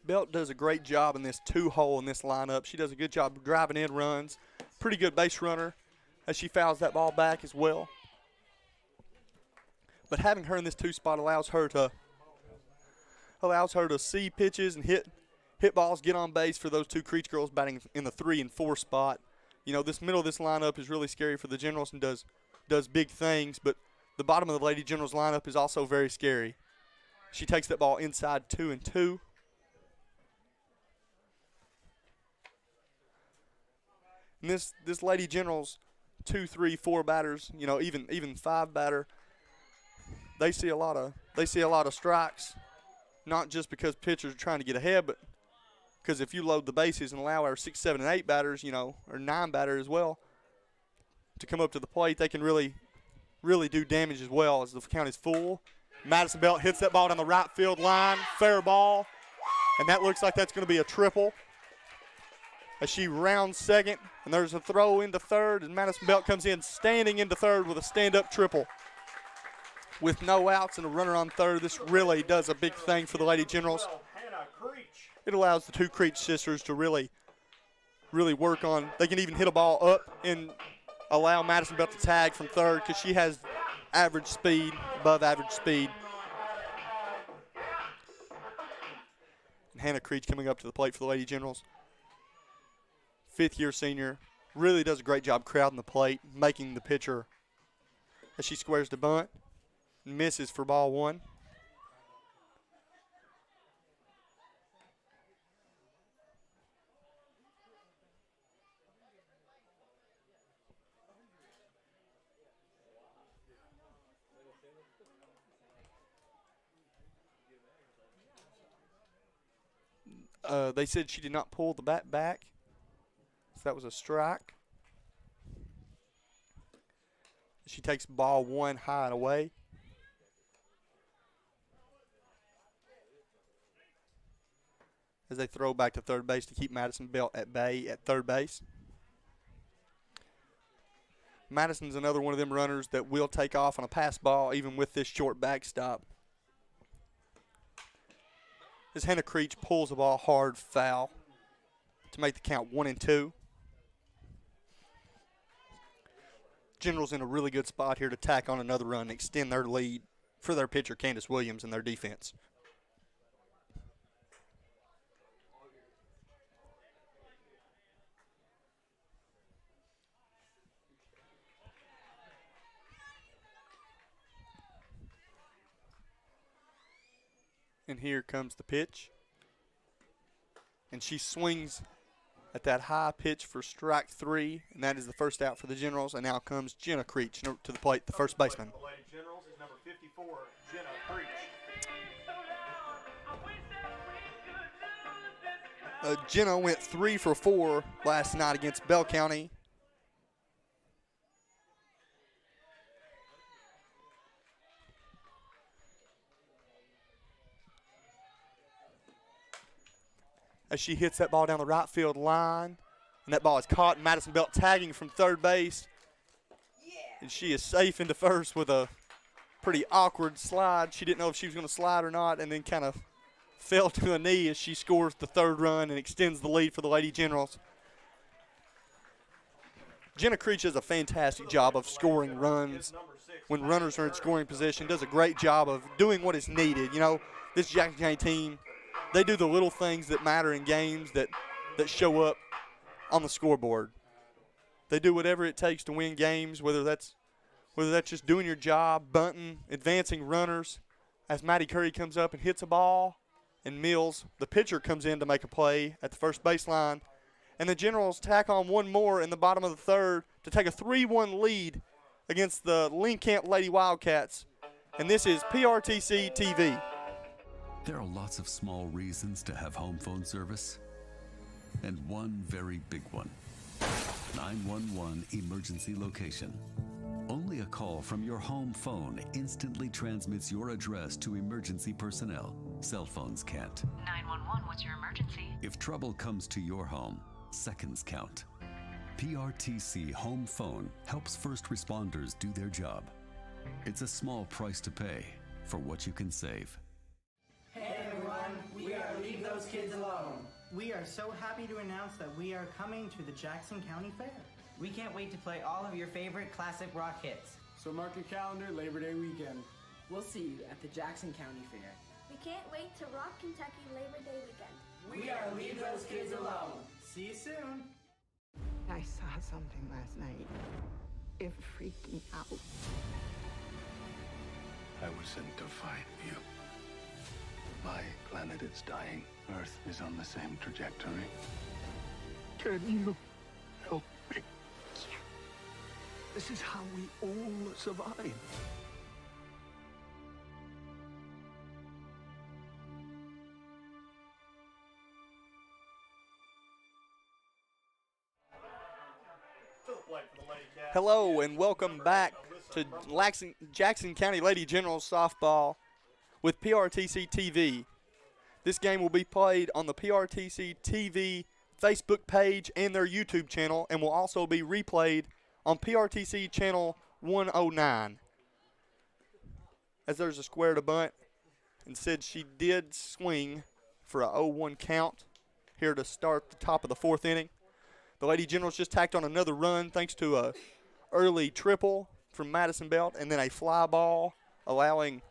Belt does a great job in this 2-hole in this lineup. She does a good job of driving in runs. Pretty good base runner as she fouls that ball back as well. But having her in this 2 spot allows her to see pitches and hit balls, get on base for those 2 Creech girls batting in the 3 and 4 spot. You know, this middle of this lineup is really scary for the Generals and does big things, but the bottom of the Lady Generals lineup is also very scary. She takes that ball inside 2-2. And this Lady Generals 2, 3, 4 batters, you know, even 5 batter, they see a lot of strikes, not just because pitchers are trying to get ahead, but because if you load the bases and allow our 6, 7, and 8 batters, you know, or 9 batters as well, to come up to the plate, they can really do damage as well as the count is full. Madison Belt hits that ball down the right field line, fair ball, and that looks like that's going to be a triple. As she rounds second, and there's a throw into third, and Madison Belt comes in standing into third with a stand-up triple. With no outs and a runner on third, this really does a big thing for the Lady Generals. It allows the 2 Creech sisters to really work on. They can even hit a ball up and allow Madison Belt to tag from third because she has average speed, above average speed. And Hannah Creech coming up to the plate for the Lady Generals. 5th-year senior, really does a great job crowding the plate, making the pitcher as she squares the bunt, misses for ball 1. They said she did not pull the bat back. That was a strike. She takes ball 1 high and away. As they throw back to third base to keep Madison Belt at bay at third base. Madison's another one of them runners that will take off on a pass ball even with this short backstop. As Hannah Creech pulls the ball hard foul to make the count 1-2. Generals in a really good spot here to tack on another run and extend their lead for their pitcher, Candace Williams, and their defense. And here comes the pitch. And she swings at that high pitch for strike 3, and that is the first out for the Generals. And now comes Jenna Creech to the plate, the first baseman. The Lady Generals is number 54, Jenna Creech. Jenna went 3 for 4 last night against Bell County. As she hits that ball down the right field line. And that ball is caught. Madison Belt tagging from third base. And she is safe into first with a pretty awkward slide. She didn't know if she was going to slide or not, and then kind of fell to a knee as she scores the third run and extends the lead for the Lady Generals. Jenna Creech does a fantastic job of scoring runs when runners are in scoring position, does a great job of doing what is needed. You know, this Jackson County team, they do the little things that matter in games that show up on the scoreboard. They do whatever it takes to win games, whether that's just doing your job, bunting, advancing runners. As Maddie Curry comes up and hits a ball, and Mills, the pitcher, comes in to make a play at the first baseline. And the Generals tack on one more in the bottom of the third to take a 3-1 lead against the Lynn Camp Lady Wildcats. And this is PRTC TV. There are lots of small reasons to have home phone service, and one very big one. 911 emergency location. Only a call from your home phone instantly transmits your address to emergency personnel. Cell phones can't. 911, what's your emergency? If trouble comes to your home, seconds count. PRTC Home Phone helps first responders do their job. It's a small price to pay for what you can save. Hey everyone, we are Leave Those Kids Alone. We are so happy to announce that we are coming to the Jackson County Fair. We can't wait to play all of your favorite classic rock hits. So mark your calendar, Labor Day weekend. We'll see you at the Jackson County Fair. We can't wait to rock Kentucky Labor Day weekend. We are Leave Those Kids Alone. See you soon. I saw something last night. It freaked me out. I was sent to find you. My planet is dying. Earth is on the same trajectory. Can you help me? Yeah. This is how we all survive. Hello and welcome back to Jackson County Lady Generals softball with PRTC TV. This game will be played on the PRTC TV Facebook page and their YouTube channel, and will also be replayed on PRTC channel 109. As there's a square to bunt, and said she did swing for a 0-1 count here to start the top of the fourth inning. The Lady Generals just tacked on another run thanks to a early triple from Madison Belt, and then a fly ball allowing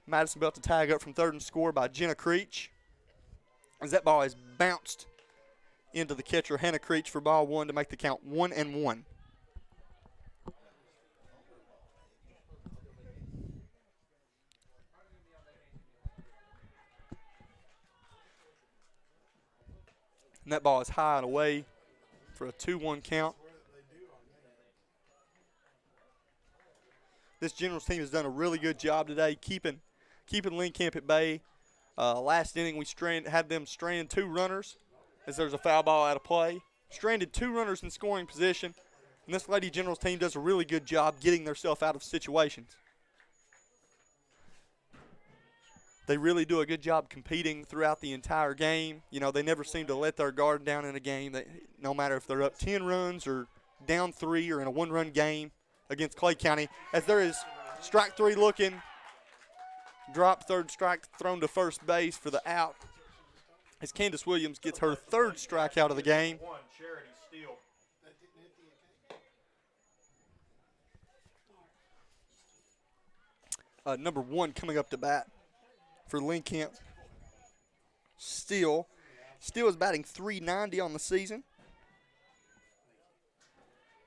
Madison Belt to tag up from third and score by Jenna Creech. As that ball is bounced into the catcher, Hannah Creech, for ball one to make the count 1-1. And that ball is high and away for a 2-1 count. This Generals team has done a really good job today keeping Lynn Camp at bay. Last inning we had them strand 2 runners as there's a foul ball out of play. Stranded 2 runners in scoring position, and this Lady Generals team does a really good job getting themselves out of situations. They really do a good job competing throughout the entire game. You know, they never seem to let their guard down in a game, no matter if they're up 10 runs or down 3 or in a 1-run game against Clay County. As there is strike 3 looking, drop third strike thrown to first base for the out. As Candace Williams gets her 3rd strikeout of the game. Number 1 coming up to bat for Lynn Camp. Steele is batting .390 on the season.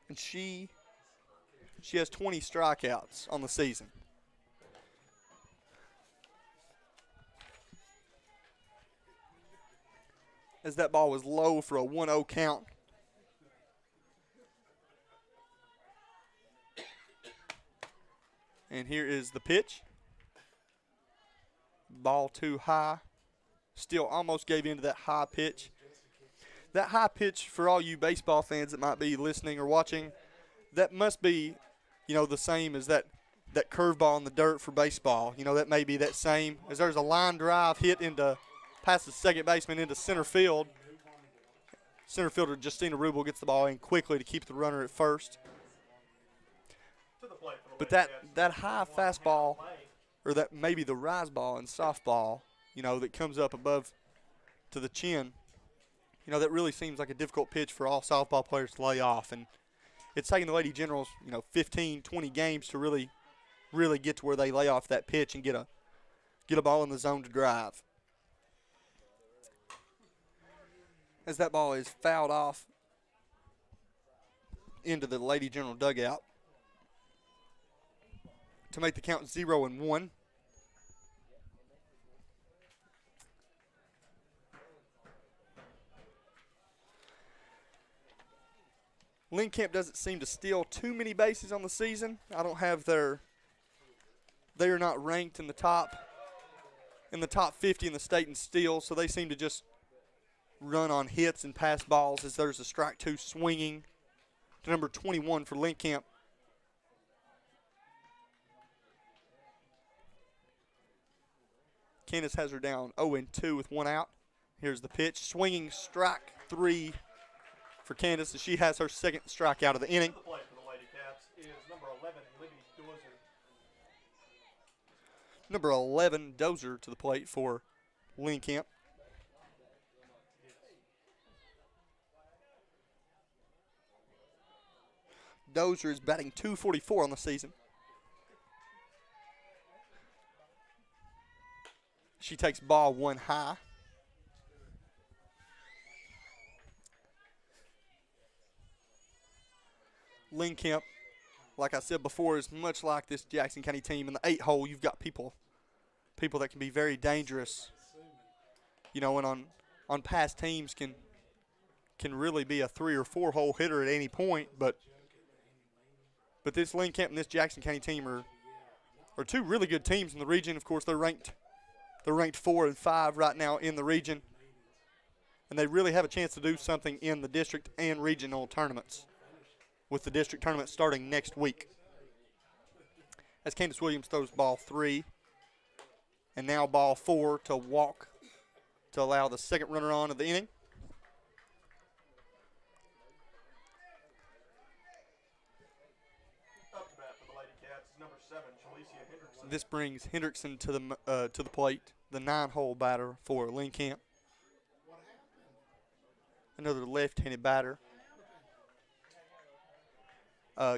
And she has 20 strikeouts on the season. As that ball was low for a 1-0 count. And here is the pitch. Ball too high. Still almost gave into that high pitch That high pitch, for all you baseball fans that might be listening or watching, that must be, the same as that curveball in the dirt for baseball. That may be that same as there's a line drive hit past the second baseman into center field. Center fielder Justina Rubel gets the ball in quickly to keep the runner at first. But that high fastball, or that maybe the rise ball in softball, that comes up above to the chin, that really seems like a difficult pitch for all softball players to lay off. And it's taking the Lady Generals, 15, 20 games to really get to where they lay off that pitch and get a ball in the zone to drive. As that ball is fouled off into the Lady General dugout to make the count 0-1. Lynn Camp doesn't seem to steal too many bases on the season. I don't have they are not ranked in the top 50 in the state in steals, so they seem to just run on hits and pass balls as there's a strike two swinging to number 21 for Lynn Camp. Candace has her down 0-2 with one out. Here's the pitch. Swinging strike three for Candace as she has her second strikeout of the inning. The play for the Lady Cats is number 11, Libby Dozer. Number 11, Dozer to the plate for Lynn Camp. Dozer is batting .244 on the season. She takes ball one high. Lynn Camp, like I said before, is much like this Jackson County team. In the 8-hole, you've got people that can be very dangerous. And on past teams can really be a 3 or 4 hole hitter at any point. But this Lynn Camp and this Jackson County team are two really good teams in the region. Of course, they're ranked 4 and 5 right now in the region, and they really have a chance to do something in the district and regional tournaments, with the district tournament starting next week. As Candace Williams throws ball 3, and now ball 4 to walk to allow the second runner on of the inning. Up to bat for the Lady Cats is number 7, Jalecia Hendrickson. This brings Hendrickson to the plate, the 9-hole batter for Lynn Camp. Another left-handed batter.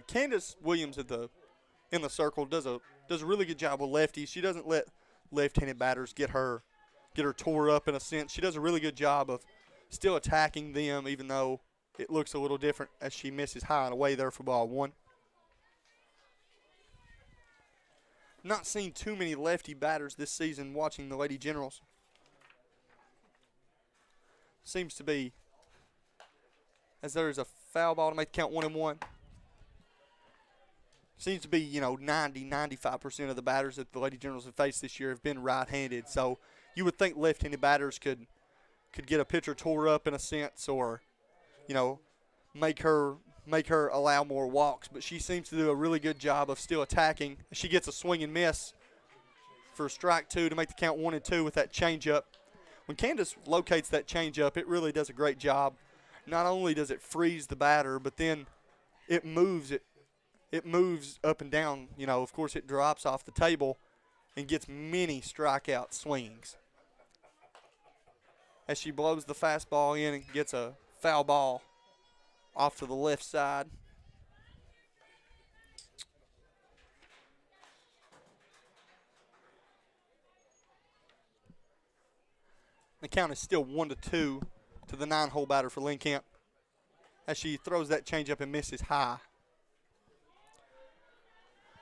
Candace Williams in the circle does a really good job with lefties. She doesn't let left-handed batters get her tore up in a sense. She does a really good job of still attacking them, even though it looks a little different as she misses high and away there for ball 1. Not seen too many lefty batters this season watching the Lady Generals. Seems to be, as there is a foul ball to make the count 1-1. Seems to be, 90-95% of the batters that the Lady Generals have faced this year have been right-handed. So you would think left-handed batters could get a pitcher tore up in a sense, or, make her allow more walks. But she seems to do a really good job of still attacking. She gets a swing and miss for strike 2 to make the count 1-2 with that changeup. When Candace locates that changeup, it really does a great job. Not only does it freeze the batter, but then it moves up and down. Of course, it drops off the table and gets many strikeout swings. As she blows the fastball in and gets a foul ball off to the left side. The count is still 1-2 to the 9-hole batter for Lynn Camp as she throws that changeup and misses high.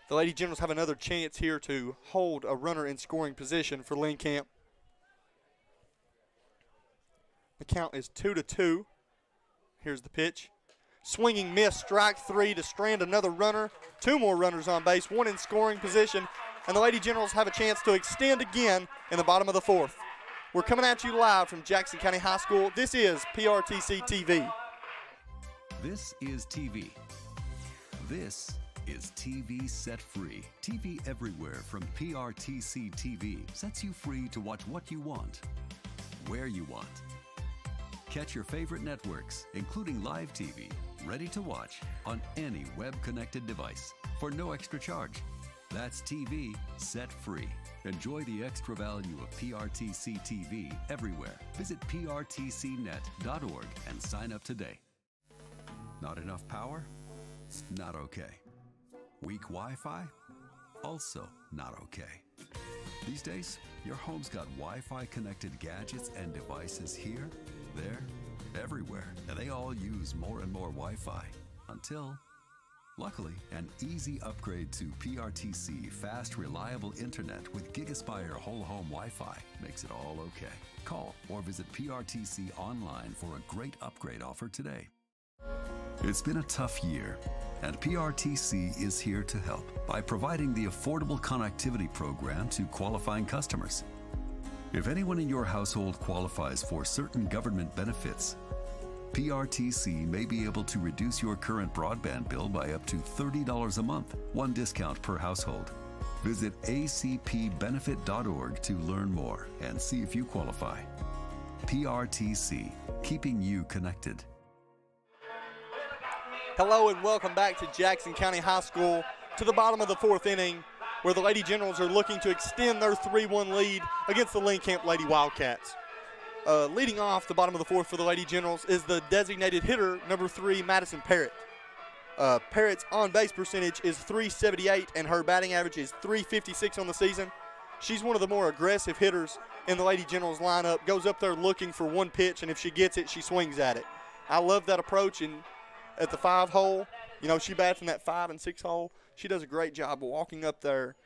The Lady Generals have another chance here to hold a runner in scoring position for Lynn Camp. The count is 2-2. Here's the pitch. Swinging miss, strike 3 to strand another runner. 2 more runners on base, 1 in scoring position. And the Lady Generals have a chance to extend again in the bottom of the 4th. We're coming at you live from Jackson County High School. This is PRTC TV. This is TV. This is TV Set Free. TV everywhere from PRTC TV sets you free to watch what you want, where you want. Catch your favorite networks, including live TV, ready to watch on any web-connected device for no extra charge. That's TV Set Free. Enjoy the extra value of PRTC TV everywhere. Visit prtcnet.org and sign up today. Not enough power? Not okay. Weak Wi-Fi? Also not okay. These days, your home's got Wi-Fi connected gadgets and devices here, there, everywhere, and they all use more and more Wi-Fi until, luckily, an easy upgrade to PRTC fast, reliable internet with GigaSpire whole home Wi-Fi makes it all okay. Call or visit PRTC online for a great upgrade offer today. It's been a tough year, and PRTC is here to help by providing the Affordable Connectivity Program to qualifying customers. If anyone in your household qualifies for certain government benefits, PRTC may be able to reduce your current broadband bill by up to $30 a month, one discount per household. Visit acpbenefit.org to learn more and see if you qualify. PRTC, keeping you connected. Hello and welcome back to Jackson County High School, to the bottom of the fourth inning, where the Lady Generals are looking to extend their 3-1 lead against the Lynn Camp Lady Wildcats. Leading off the bottom of the fourth for the Lady Generals is the designated hitter, number 3, Madison Parrott. Parrott's on-base percentage is .378, and her batting average is .356 on the season. She's one of the more aggressive hitters in the Lady Generals lineup, goes up there looking for one pitch, and if she gets it, she swings at it. I love that approach, and at the 5 hole, you know, she bats in that 5 and 6 hole. She does a great job of walking up there,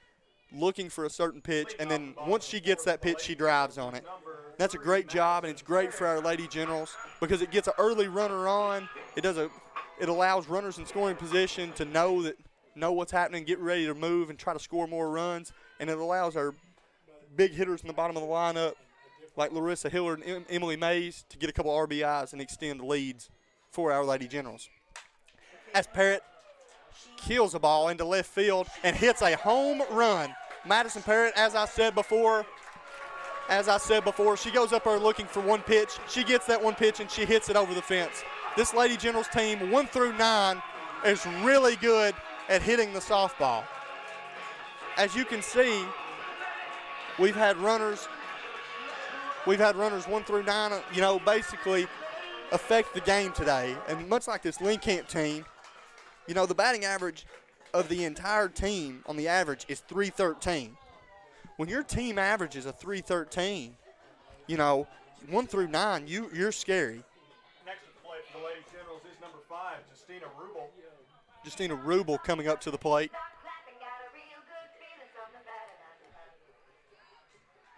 looking for a certain pitch, and then once she gets that pitch, she drives on it. That's a great job, and it's great for our Lady Generals because it gets an early runner on. It allows runners in scoring position to know what's happening, get ready to move and try to score more runs, and it allows our big hitters in the bottom of the lineup like Larissa Hillard and Emily Mays to get a couple RBIs and extend leads for our Lady Generals. As Parrott kills a ball into left field and hits a home run. Madison Parrott, as I said before, she goes up there looking for one pitch. She gets that one pitch and she hits it over the fence. This Lady Generals team, 1 through 9, is really good at hitting the softball. As you can see, we've had runners 1 through 9, basically affect the game today. And much like this Lynn Camp team, the batting average of the entire team on the average is .313. When your team averages a .313, 1 through 9, you're scary. Next to play for the Lady Generals is number 5, Justina Rubel. Justina Rubel coming up to the plate.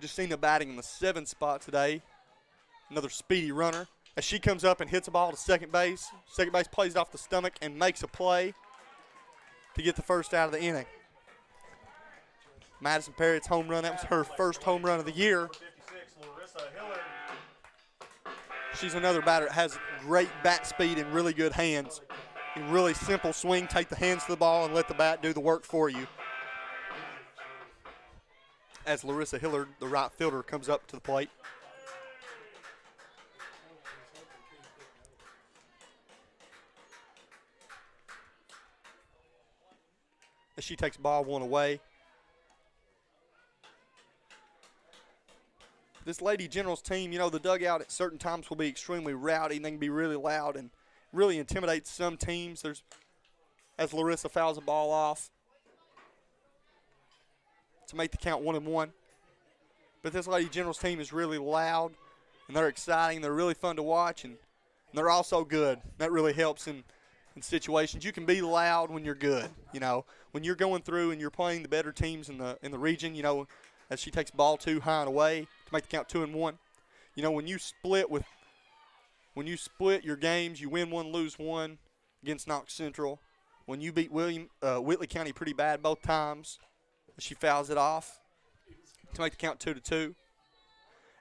Justina batting in the 7th spot today. Another speedy runner. As she comes up and hits a ball to second base. Second base plays it off the stomach and makes a play to get the first out of the inning. Madison Parrott's home run, that was her first home run of the year. She's another batter that has great bat speed and really good hands. And really simple swing, take the hands to the ball and let the bat do the work for you. As Larissa Hillard, the right fielder, comes up to the plate. As she takes ball 1 away. This Lady Generals team, the dugout at certain times will be extremely rowdy and they can be really loud and really intimidate some teams. As Larissa fouls the ball off to make the count 1-1. But this Lady Generals team is really loud and they're exciting. They're really fun to watch and they're also good. That really helps in situations. You can be loud when you're good. When you're going through and you're playing the better teams in the region, as she takes ball 2 high and away to make the count 2-1. When you split your games, you win 1, lose 1 against Knox Central. When you beat Whitley County pretty bad both times, she fouls it off to make the count 2-2.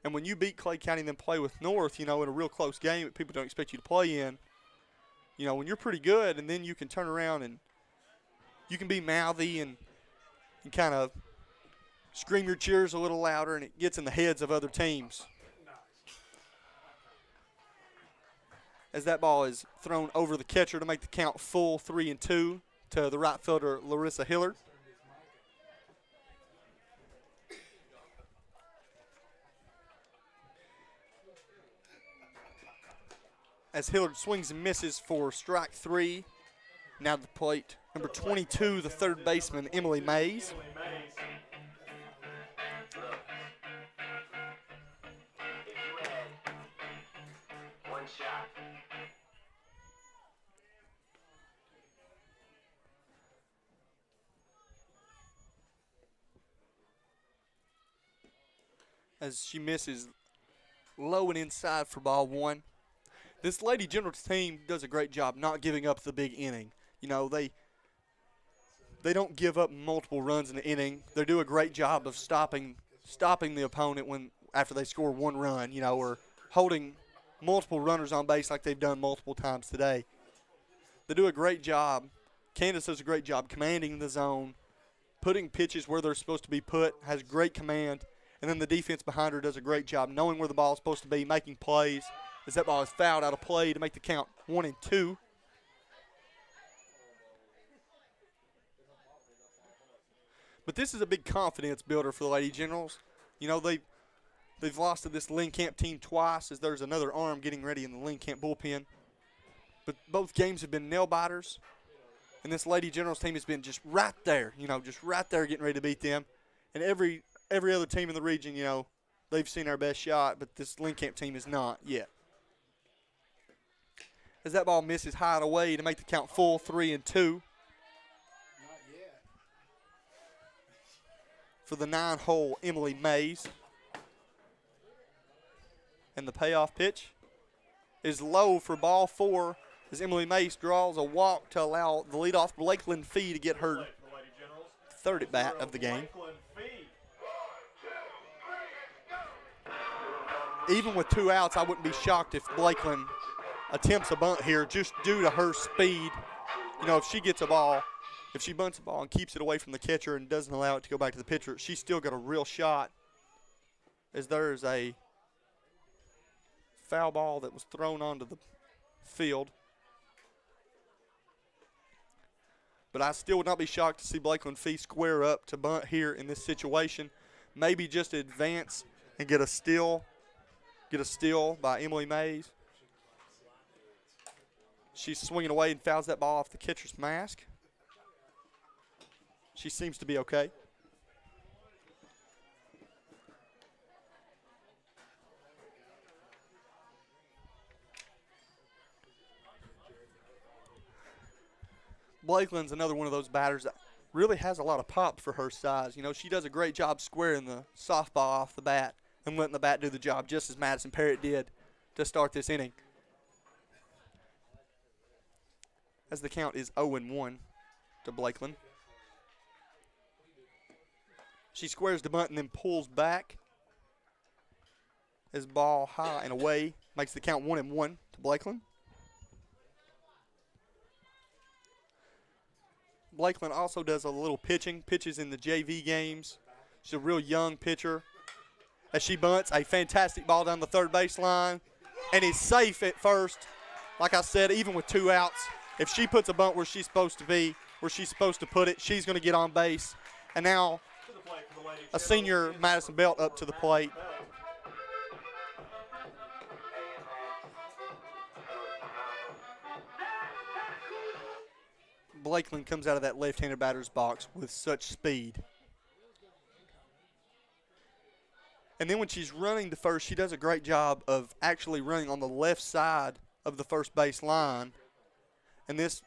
And when you beat Clay County and then play with North, in a real close game that people don't expect you to play in, when you're pretty good and then you can turn around and you can be mouthy and kind of scream your cheers a little louder, and it gets in the heads of other teams. As that ball is thrown over the catcher to make the count full 3-2 to the right fielder, Larissa Hillard. As Hillard swings and misses for strike 3. Now to the plate, number 22, the third baseman, Emily Mays. One shot. As she misses low and inside for ball 1. This Lady Generals team does a great job not giving up the big inning. They don't give up multiple runs in the inning. They do a great job of stopping the opponent after they score one run, or holding multiple runners on base like they've done multiple times today. They do a great job. Candace does a great job commanding the zone, putting pitches where they're supposed to be put, has great command, and then the defense behind her does a great job knowing where the ball is supposed to be, making plays. As that ball is fouled out of play to make the count 1-2. But this is a big confidence builder for the Lady Generals. They've lost to this Lynn Camp team twice, as there's another arm getting ready in the Lynn Camp bullpen. But both games have been nail biters, and this Lady Generals team has been just right there, just right there getting ready to beat them. And every other team in the region, they've seen our best shot, but this Lynn Camp team is not yet. As that ball misses high and away to make the count full 3-2. For the 9-hole Emily Mays. And the payoff pitch is low for ball 4 as Emily Mays draws a walk to allow the leadoff Blakeland Fee to get her third at bat of the game. Even with 2 outs, I wouldn't be shocked if Blakeland attempts a bunt here just due to her speed. If she gets a ball, if she bunts a ball and keeps it away from the catcher and doesn't allow it to go back to the pitcher, she's still got a real shot, as there's a foul ball that was thrown onto the field. But I still would not be shocked to see Blakeland Fee square up to bunt here in this situation. Maybe just advance and get a steal by Emily Mays. She's swinging away and fouls that ball off the catcher's mask. She seems to be okay. Blakeland's another one of those batters that really has a lot of pop for her size. She does a great job squaring the softball off the bat and letting the bat do the job, just as Madison Parrott did to start this inning. As the count is 0-1 to Blakeland. She squares the bunt and then pulls back. As ball high and away makes the count 1-1 to Blakeland. Blakeland also does a little pitches in the JV games. She's a real young pitcher. As she bunts, a fantastic ball down the third baseline, and is safe at first. Like I said, even with 2 outs, if she puts a bunt where she's supposed to be, where she's supposed to put it, she's going to get on base. And now a senior Madison Belt up to the plate. Blakeland comes out of that left-handed batter's box with such speed. And then when she's running to first, she does a great job of actually running on the left side of the first base line. And this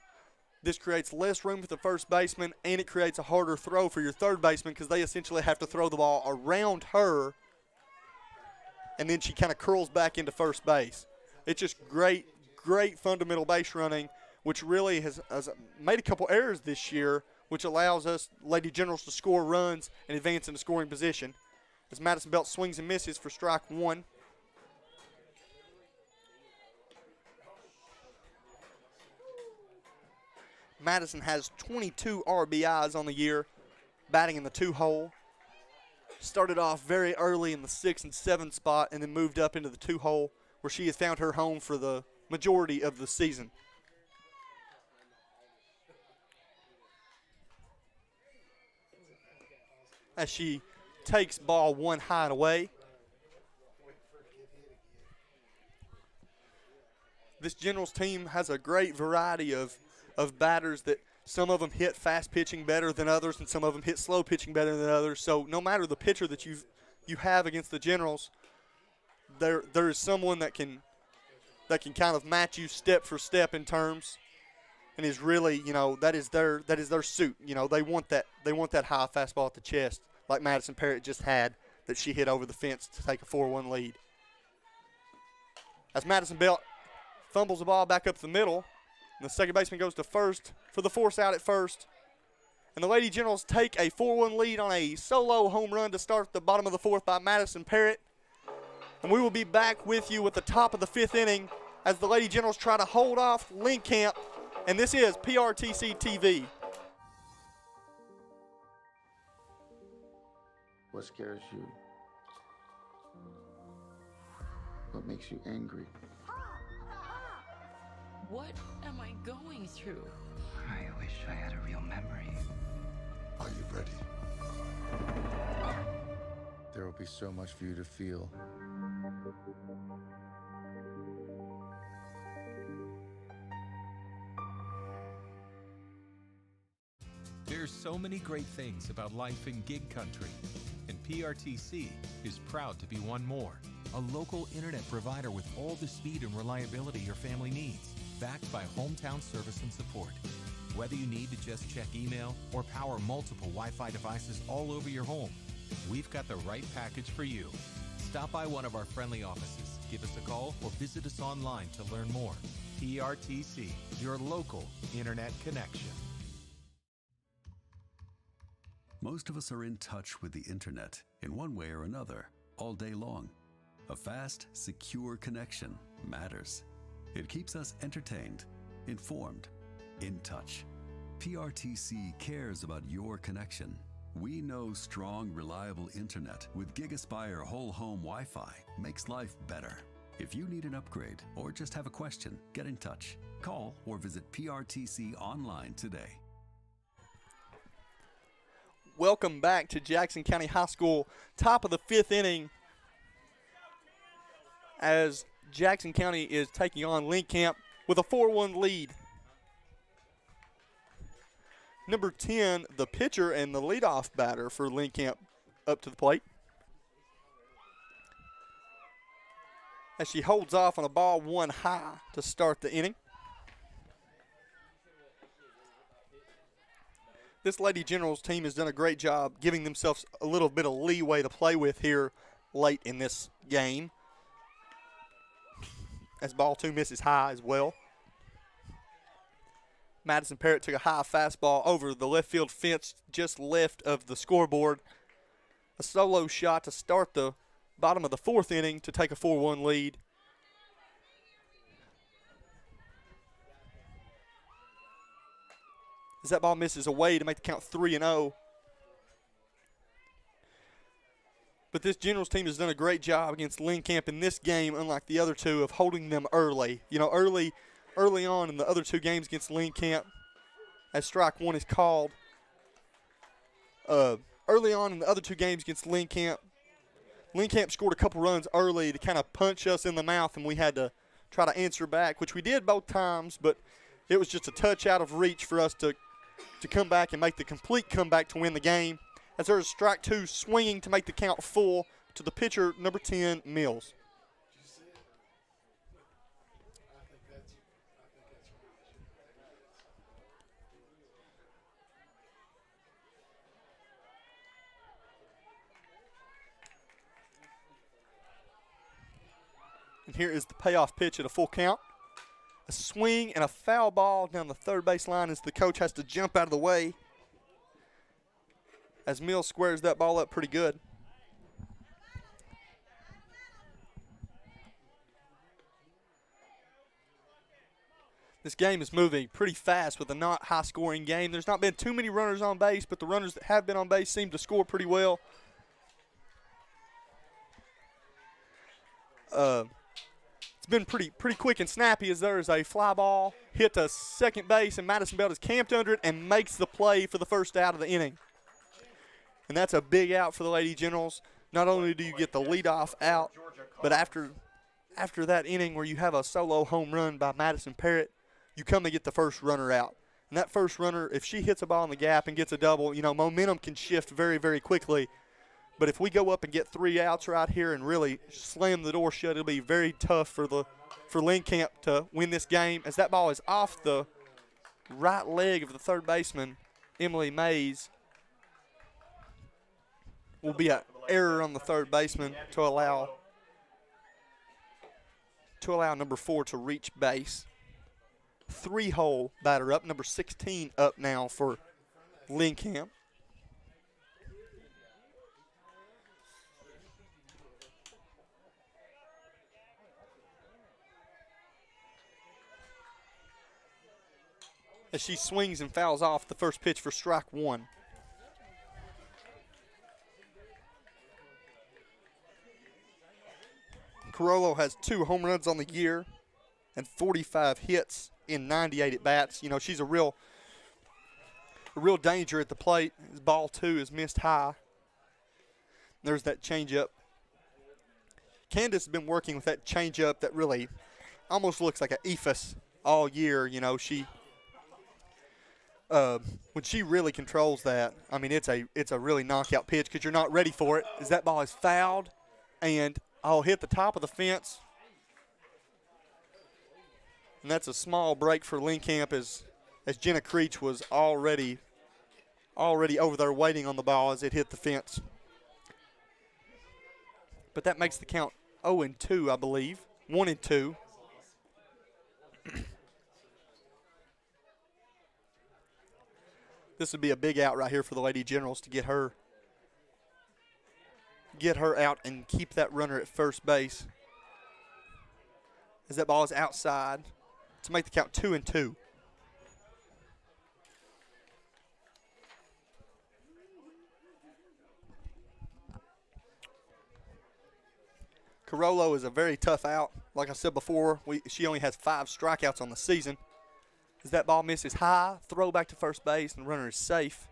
creates less room for the first baseman, and it creates a harder throw for your third baseman because they essentially have to throw the ball around her, and then she kind of curls back into first base. It's just great fundamental base running, which really has made a couple errors this year, which allows us Lady Generals to score runs and advance into scoring position. as Madison Belt swings and misses for strike one. Madison has 22 RBIs on the year, batting in the 2-hole. Started off very early in the 6 and 7 spot and then moved up into the 2-hole, where she has found her home for the majority of the season. As she takes ball one high and away. This Generals team has a great variety of batters that some of them hit fast pitching better than others and some of them hit slow pitching better than others. So no matter the pitcher that you have against the Generals, there is someone that can kind of match you step for step in terms, and is really, that is their suit. They want that high fastball at the chest like Madison Parrott just had, that she hit over the fence to take a 4-1 lead. As Madison Belt fumbles the ball back up the middle, and the second baseman goes to first for the force out at first. And the Lady Generals take a 4-1 lead on a solo home run to start the bottom of the fourth by Madison Parrott. And we will be back with you at the top of the 5th inning as the Lady Generals try to hold off Lynn Camp. And this is PRTC TV. What scares you? What makes you angry? What am I going through? I wish I had a real memory. Are you ready? There will be so much for you to feel. There's so many great things about life in gig country, and PRTC is proud to be one more. A local internet provider with all the speed and reliability your family needs, backed by hometown service and support. Whether you need to just check email or power multiple Wi-Fi devices all over your home, we've got the right package for you. Stop by one of our friendly offices, give us a call, or visit us online to learn more. PRTC, your local internet connection. Most of us are in touch with the internet in one way or another all day long. A fast, secure connection matters. It keeps us entertained, informed, in touch. PRTC cares about your connection. We know strong, reliable internet with GigaSpire whole home Wi-Fi makes life better. If you need an upgrade or just have a question, get in touch. Call or visit PRTC online today. Welcome back to Jackson County High School, top of the 5th inning, as Jackson County is taking on Lynn Camp with a 4-1 lead. Number 10, the pitcher and the leadoff batter for Lynn Camp, up to the plate. As she holds off on a ball one high to start the inning. This Lady Generals team has done a great job giving themselves a little bit of leeway to play with here late in this game. As ball 2 misses high as well. Madison Parrott took a high fastball over the left field fence just left of the scoreboard. A solo shot to start the bottom of the 4th inning to take a 4-1 lead. As that ball misses away to make the count 3-0. But this Generals team has done a great job against Lynn Camp in this game, unlike the other two, of holding them early. Early on in the other 2 games against Lynn Camp, as strike 1 is called. Early on in the other 2 games against Lynn Camp scored a couple runs early to kind of punch us in the mouth, and we had to try to answer back, which we did both times, but it was just a touch out of reach for us to come back and make the complete comeback to win the game. As there is strike 2 swinging to make the count full to the pitcher, number 10, Mills. And here is the payoff pitch at a full count. A swing and a foul ball down the third base line as the coach has to jump out of the way. As Mills squares that ball up pretty good. This game is moving pretty fast with a not high-scoring game. There's not been too many runners on base, but the runners that have been on base seem to score pretty well. It's been pretty quick and snappy as there is a fly ball hit to second base, and Madison Belt is camped under it and makes the play for the first out of the inning. And that's a big out for the Lady Generals. Not only do you get the leadoff out, but after that inning where you have a solo home run by Madison Parrott, you come and get the first runner out. And that first runner, if she hits a ball in the gap and gets a double, you know, momentum can shift very, very quickly. But if we go up and get 3 outs right here and really slam the door shut, it'll be very tough for Lynn Camp to win this game, as that ball is off the right leg of the third baseman, Emily Mays. Will be an error on the third baseman to allow number 4 to reach base. 3-hole batter up, number 16 up now for Lynn Camp. As she swings and fouls off the first pitch for strike 1. Carollo has 2 home runs on the year and 45 hits in 98 at-bats. You know, she's a real danger at the plate. His ball 2 is missed high. There's that changeup. Candace has been working with that changeup that really almost looks like an ephus all year. You know, she when she really controls that, I mean, it's a really knockout pitch because you're not ready for it. As that ball is fouled and hit the top of the fence. And that's a small break for Lynn Camp as Jenna Creech was already over there waiting on the ball as it hit the fence. But that makes the count 0-2, I believe. 1-2. This would be a big out right here for the Lady Generals to get her out and keep that runner at first base. As that ball is outside to make the count 2-2. Carollo is a very tough out. Like I said before, she only has 5 strikeouts on the season. As that ball misses high, throw back to first base, and the runner is safe.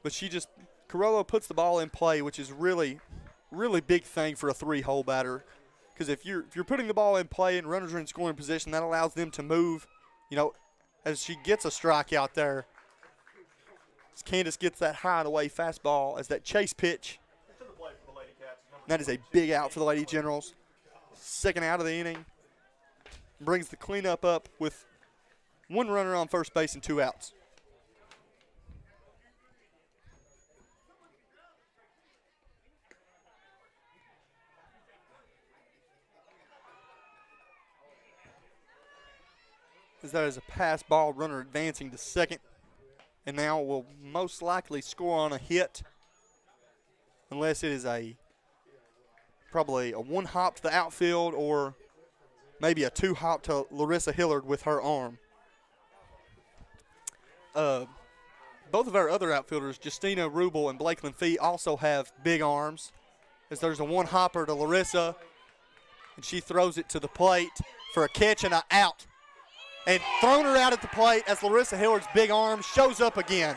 But Carollo puts the ball in play, which is really big thing for a 3-hole batter. Because if you're putting the ball in play and runners are in scoring position, that allows them to move. You know, as she gets a strikeout there, as Candace gets that high and away fastball as that chase pitch. That is a big out for the Lady Generals. Second out of the inning. Brings the cleanup up with 1 runner on first base and 2 outs. As that is a pass ball, runner advancing to second. And now will most likely score on a hit. Unless it is probably a 1-hop to the outfield or maybe a 2-hop to Larissa Hillard with her arm. Both of our other outfielders, Justina Rubel and Blakeland Fee, also have big arms. As there's a 1-hopper to Larissa, and she throws it to the plate for a catch and an out. And thrown her out at the plate as Larissa Hillard's big arm shows up again.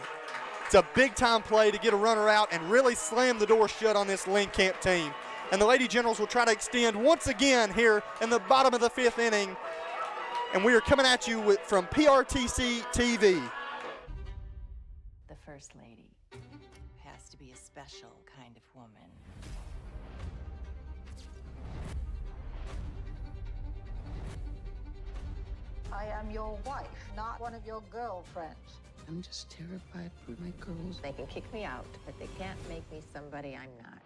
It's a big-time play to get a runner out and really slam the door shut on this Lynn Camp team. And the Lady Generals will try to extend once again here in the bottom of the 5th inning. And we are coming at you from PRTC TV. The First Lady has to be a special kind of woman. I am your wife, not one of your girlfriends. I'm just terrified for my girls. They can kick me out, but they can't make me somebody I'm not.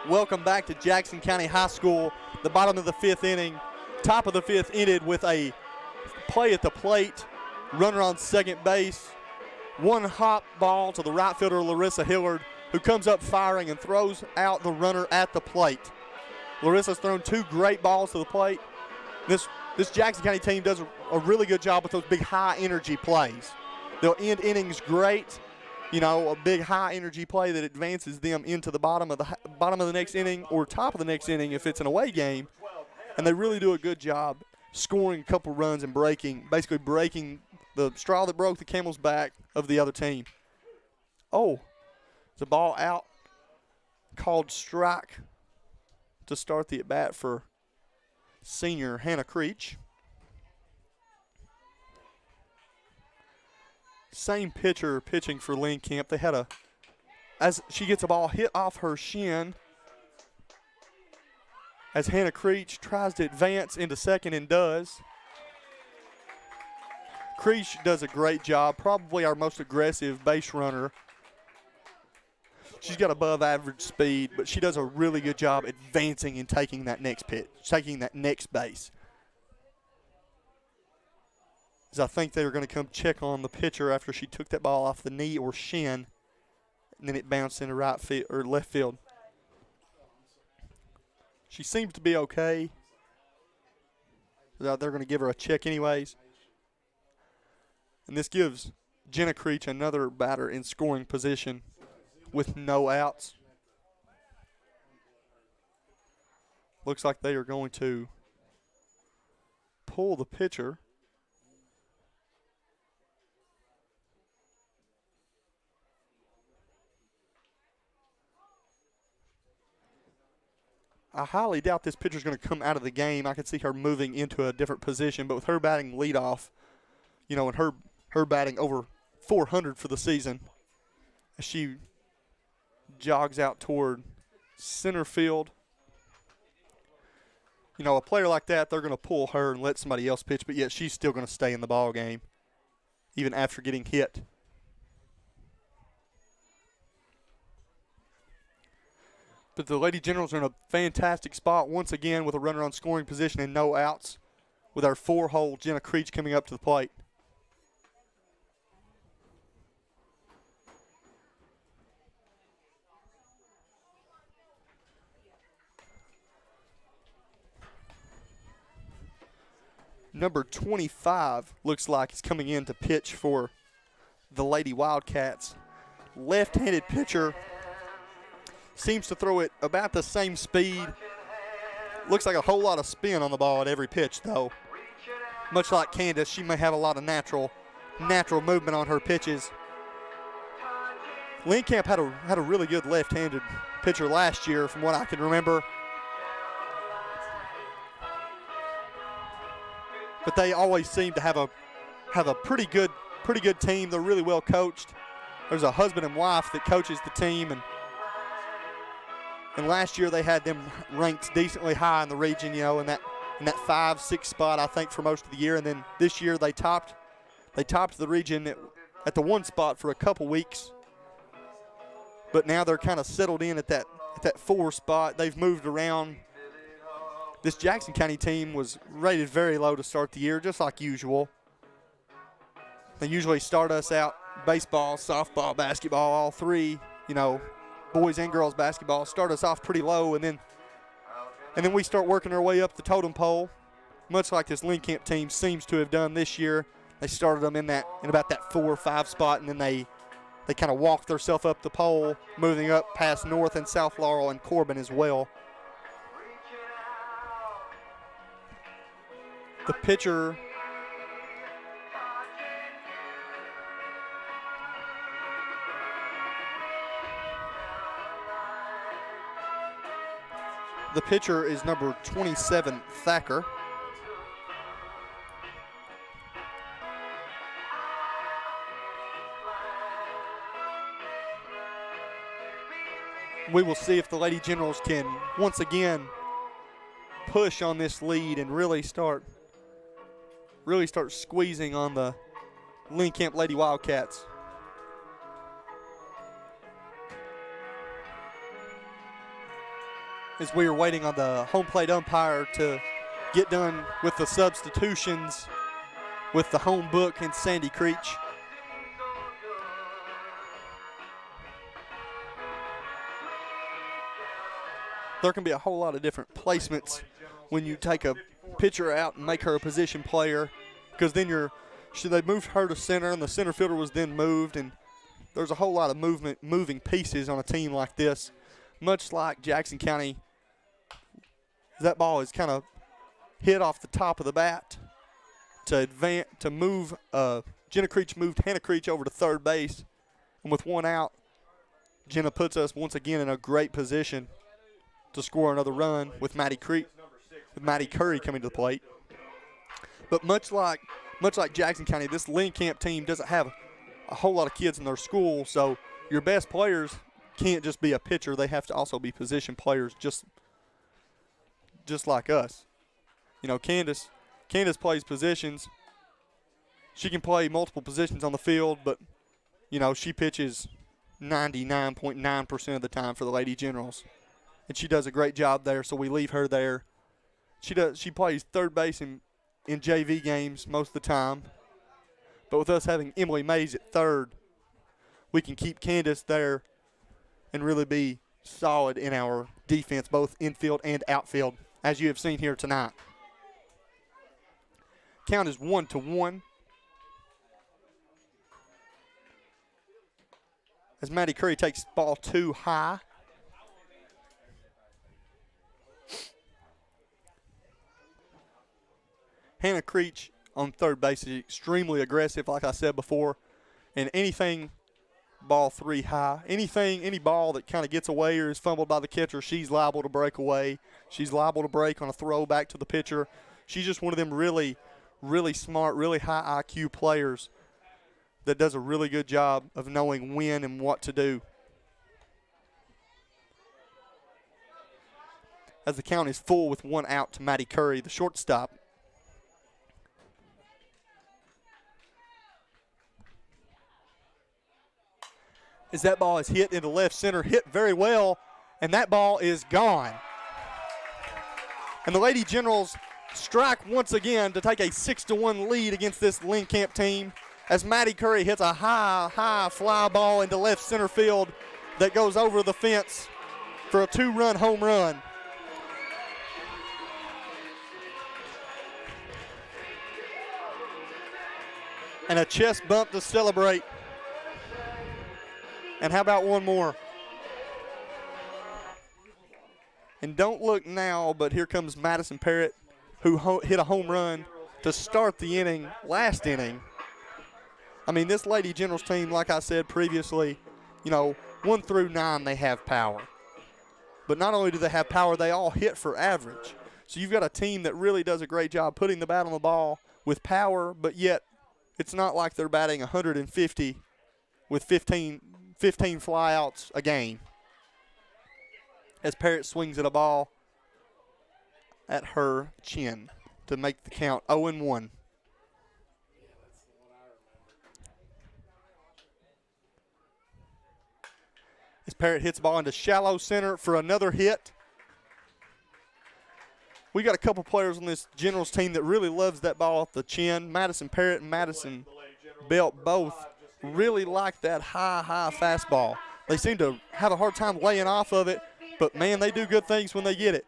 welcome back to Jackson County High School. The bottom of the 5th inning, top of the 5th ended with a play at the plate, runner on second base, one hop ball to the right fielder Larissa Hillard, who comes up firing and throws out the runner at the plate. Larissa's thrown 2 great balls to the plate. This Jackson County team does a really good job with those big high energy plays. They'll end innings great. You know, a big high energy play that advances them into the bottom of the next inning or top of the next inning if it's an away game. And they really do a good job scoring a couple runs and basically breaking the straw that broke the camel's back of the other team. Oh, the ball out, called strike to start the at-bat for senior Hannah Creech. Same pitcher pitching for Lynn Camp. They had as she gets a ball hit off her shin, as Hannah Creech tries to advance into second and does. Creech does a great job, probably our most aggressive base runner. She's got above average speed, but she does a really good job advancing and taking that next pitch, taking that next base. As I think they're going to come check on the pitcher after she took that ball off the knee or shin, and then it bounced into right field or left field. She seems to be okay. They're going to give her a check anyways. And this gives Jenna Creech another batter in scoring position with no outs. Looks like they are going to pull the pitcher. I highly doubt this pitcher's going to come out of the game. I could see her moving into a different position, but with her batting leadoff, you know, and her batting over 400 for the season, as she jogs out toward center field. You know, a player like that, they're going to pull her and let somebody else pitch, but yet she's still going to stay in the ball game, even after getting hit. But the Lady Generals are in a fantastic spot once again with a runner on scoring position and no outs, with our 4-hole Jenna Creech coming up to the plate. Number 25 looks like he's coming in to pitch for the Lady Wildcats. Left-handed pitcher. Seems to throw it about the same speed. Looks like a whole lot of spin on the ball at every pitch, though. Much like Candace, she may have a lot of natural movement on her pitches. Lynn Camp had a really good left-handed pitcher last year, from what I can remember. But they always seem to have a pretty good team. They're really well coached. There's a husband and wife that coaches the team, and last year they had them ranked decently high in the region, you know, in that 5-6 spot, I think, for most of the year. And then this year they topped the region at the 1 spot for a couple weeks. But now they're kind of settled in at that 4 spot. They've moved around. This Jackson County team was rated very low to start the year, just like usual. They usually start us out baseball, softball, basketball, all 3, you know, boys and girls basketball, start us off pretty low, and then we start working our way up the totem pole, much like this Lynn Camp team seems to have done this year. They started them in about that 4 or 5 spot, and then they kind of walked themselves up the pole, moving up past North and South Laurel and Corbin as well. The pitcher is number 27, Thacker. We will see if the Lady Generals can once again push on this lead and really start squeezing on the Lynn Camp Lady Wildcats. as we are waiting on the home plate umpire to get done with the substitutions with the home book and Sandy Creech. There can be a whole lot of different placements when you take a pitcher out and make her a position player, because then they moved her to center and the center fielder was then moved, and there's a whole lot of moving pieces on a team like this. Much like Jackson County, that ball is kind of hit off the top of the bat to move. Jenna Creech moved Hannah Creech over to third base, and with one out, Jenna puts us once again in a great position to score another run with Maddie Curry coming to the plate. But much like Jackson County, this Lynn Camp team doesn't have a whole lot of kids in their school, so your best players can't just be a pitcher. They have to also be position players, just like us. You know, Candace plays positions. She can play multiple positions on the field, but, you know, she pitches 99.9% of the time for the Lady Generals. And she does a great job there, so we leave her there. She plays third base in JV games most of the time. But with us having Emily Mays at third, we can keep Candace there and really be solid in our defense, both infield and outfield, as you have seen here tonight. Count is 1-1. As Maddie Curry takes ball 2 high. Hannah Creech on third base is extremely aggressive, like I said before. And anything ball 3 high, any ball that kind of gets away or is fumbled by the catcher, she's liable to break away. She's liable to break on a throw back to the pitcher. She's just one of them really, really smart, really high IQ players that does a really good job of knowing when and what to do. As the count is full with 1 out to Maddie Curry, the shortstop. As that ball is hit into left center, hit very well, and that ball is gone. And the Lady Generals strike once again to take a 6-1 lead against this Lynn Camp team as Maddie Curry hits a high fly ball into left center field that goes over the fence for a 2-run home run. And a chest bump to celebrate. And how about one more? And don't look now, but here comes Madison Parrott, who hit a home run to start the inning, last inning. I mean, this Lady Generals team, like I said previously, you know, 1 through 9, they have power. But not only do they have power, they all hit for average. So you've got a team that really does a great job putting the bat on the ball with power, but yet it's not like they're batting 150 with 15 flyouts a game. As Parrott swings at a ball at her chin to make the count 0-1. As Parrott hits the ball into shallow center for another hit. We got a couple players on this Generals team that really loves that ball at the chin. Madison Parrott and Madison Belt both really like that high fastball. They seem to have a hard time laying off of it, but, man, they do good things when they get it.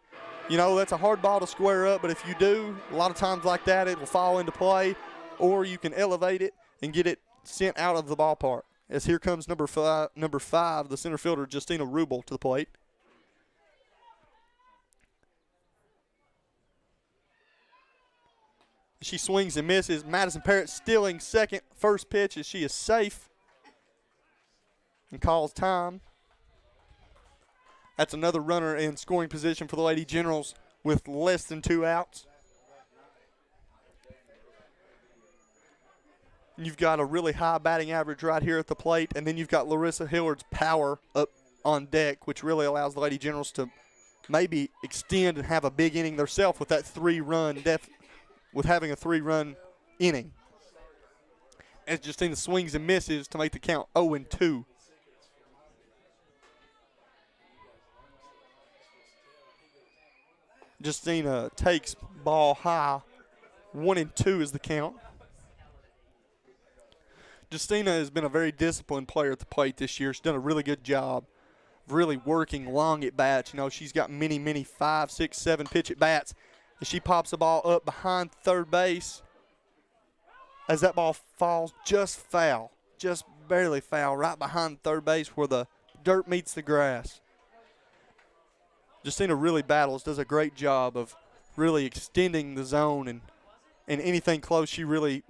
You know, that's a hard ball to square up, but if you do, a lot of times like that, it will fall into play, or you can elevate it and get it sent out of the ballpark. As here comes number five, the center fielder, Justina Rubel, to the plate. She swings and misses. Madison Parrott stealing second. First pitch as she is safe and calls time. That's another runner in scoring position for the Lady Generals with less than 2 outs. You've got a really high batting average right here at the plate, and then you've got Larissa Hillard's power up on deck, which really allows the Lady Generals to maybe extend and have a big inning themselves with that 3-run with having a 3-run inning. As Justina swings and misses to make the count 0-2. Justina takes ball high. 1-2 is the count. Justina has been a very disciplined player at the plate this year. She's done a really good job of really working long at bats. You know, she's got many 5, 6, 7 pitch at bats. And she pops the ball up behind third base as that ball falls just foul, just barely foul, right behind third base where the dirt meets the grass. Justina really battles, does a great job of really extending the zone, and anything close she really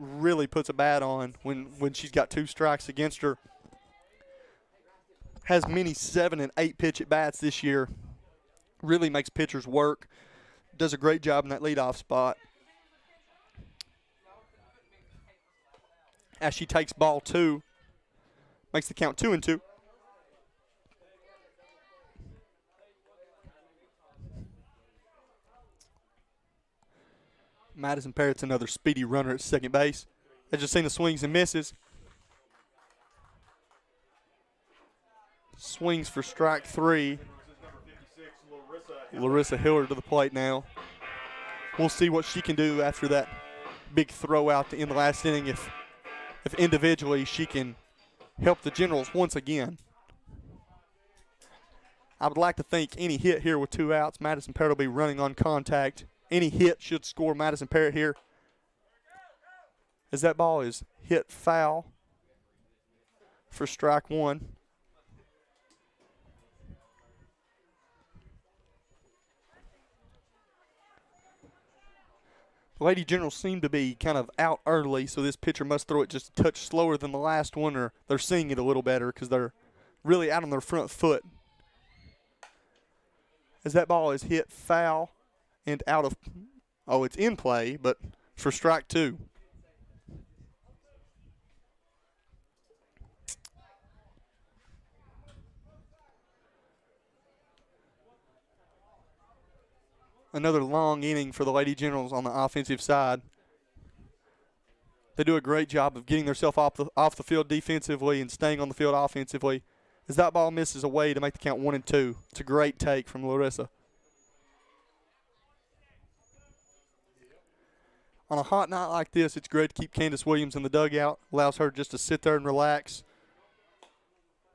puts a bat on when she's got 2 strikes against her. Has many 7 and 8 pitch at bats this year. Really makes pitchers work. Does a great job in that leadoff spot. As she takes ball 2, makes the count 2-2. Madison Parrott's another speedy runner at second base. As Justina swings and misses. Swings for strike 3. Larissa Hillard to the plate now. We'll see what she can do after that big throw out to end the last inning if individually she can help the Generals once again. I would like to think any hit here with 2 outs, Madison Parrott will be running on contact. Any hit should score Madison Parrott here, as that ball is hit foul for strike 1. The Lady Generals seem to be kind of out early, so this pitcher must throw it just a touch slower than the last one, or they're seeing it a little better because they're really out on their front foot. As that ball is hit foul and out of, it's in play, but for strike 2. Another long inning for the Lady Generals on the offensive side. They do a great job of getting themselves off the field defensively and staying on the field offensively. As that ball misses away to make the count 1-2. It's a great take from Larissa. On a hot night like this, it's great to keep Candace Williams in the dugout. Allows her just to sit there and relax.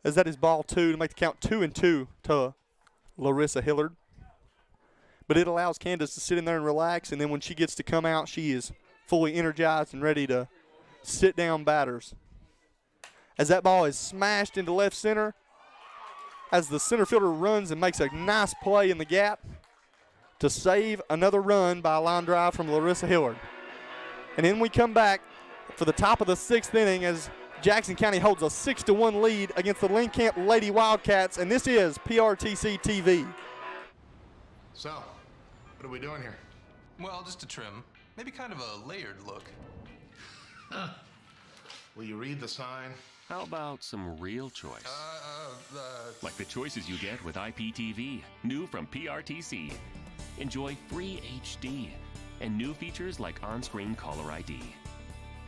As that is ball 2 to make the count 2-2 to Larissa Hillard. But it allows Candace to sit in there and relax, and then when she gets to come out, she is fully energized and ready to sit down batters. As that ball is smashed into left center, as the center fielder runs and makes a nice play in the gap to save another run by a line drive from Larissa Hillard. And then we come back for the top of the 6th inning as Jackson County holds a 6-1 lead against the Lynn Camp Lady Wildcats, and this is PRTC TV. So, what are we doing here? Well, just a trim. Maybe kind of a layered look. Will you read the sign? How about some real choice? Like the choices you get with IPTV, new from PRTC. Enjoy free HD and new features like on-screen caller ID.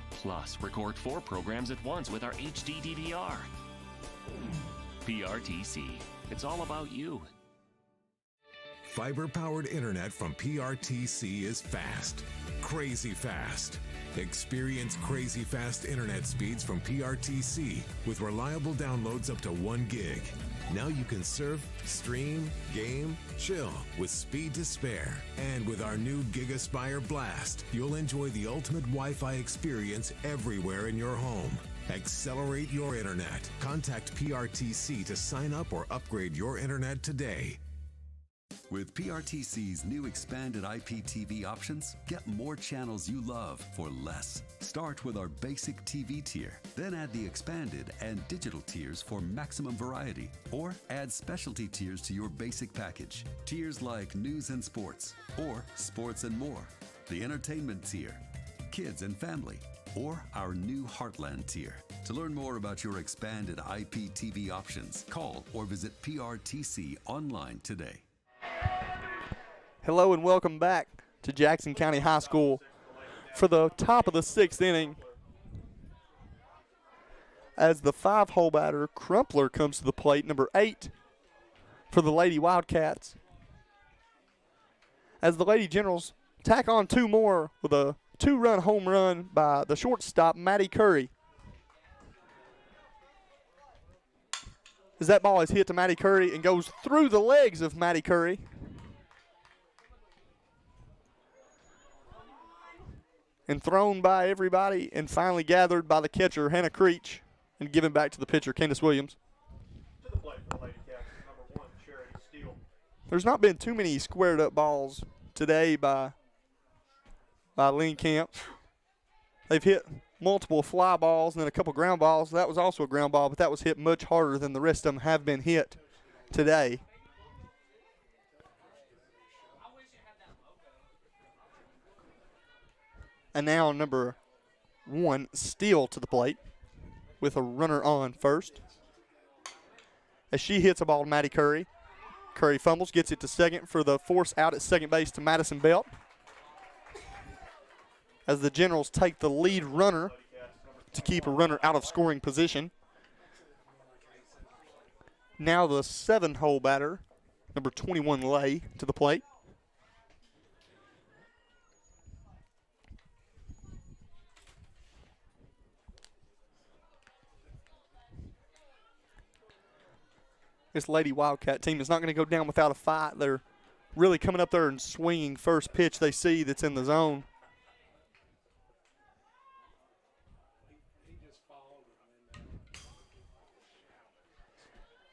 Plus, record 4 programs at once with our HD DVR. PRTC. It's all about you. Fiber-powered internet from PRTC is fast. Crazy fast. Experience crazy fast internet speeds from PRTC with reliable downloads up to 1 gig. Now you can surf, stream, game, chill with speed to spare. And with our new GigaSpire Blast, you'll enjoy the ultimate Wi-Fi experience everywhere in your home. Accelerate your internet. Contact PRTC to sign up or upgrade your internet today. With PRTC's new expanded IPTV options, get more channels you love for less. Start with our basic TV tier, then add the expanded and digital tiers for maximum variety, or add specialty tiers to your basic package. Tiers like news and sports, or sports and more, the entertainment tier, kids and family, or our new Heartland tier. To learn more about your expanded IPTV options, call or visit PRTC online today. Hello and welcome back to Jackson County High School for the top of the 6th inning. As the 5-hole batter, Crumpler, comes to the plate, number 8 for the Lady Wildcats. as the Lady Generals tack on 2 more with a 2-run home run by the shortstop, Maddie Curry. As that ball is hit to Maddie Curry and goes through the legs of Maddie Curry. And thrown by everybody and finally gathered by the catcher, Hannah Creech, and given back to the pitcher, Candace Williams. To the plate for the Lady Cats, number 1, Charity Steele. There's not been too many squared up balls today by Lynn Camp. They've hit multiple fly balls and then a couple ground balls. That was also a ground ball, but that was hit much harder than the rest of them have been hit today. And now number 1, Steele, to the plate with a runner on first. As she hits a ball to Maddie Curry. Curry fumbles, gets it to second for the force out at second base to Madison Belt. As the Generals take the lead runner to keep a runner out of scoring position. Now the 7-hole batter, number 21, Lay, to the plate. This Lady Wildcat team is not going to go down without a fight. They're really coming up there and swinging first pitch they see that's in the zone.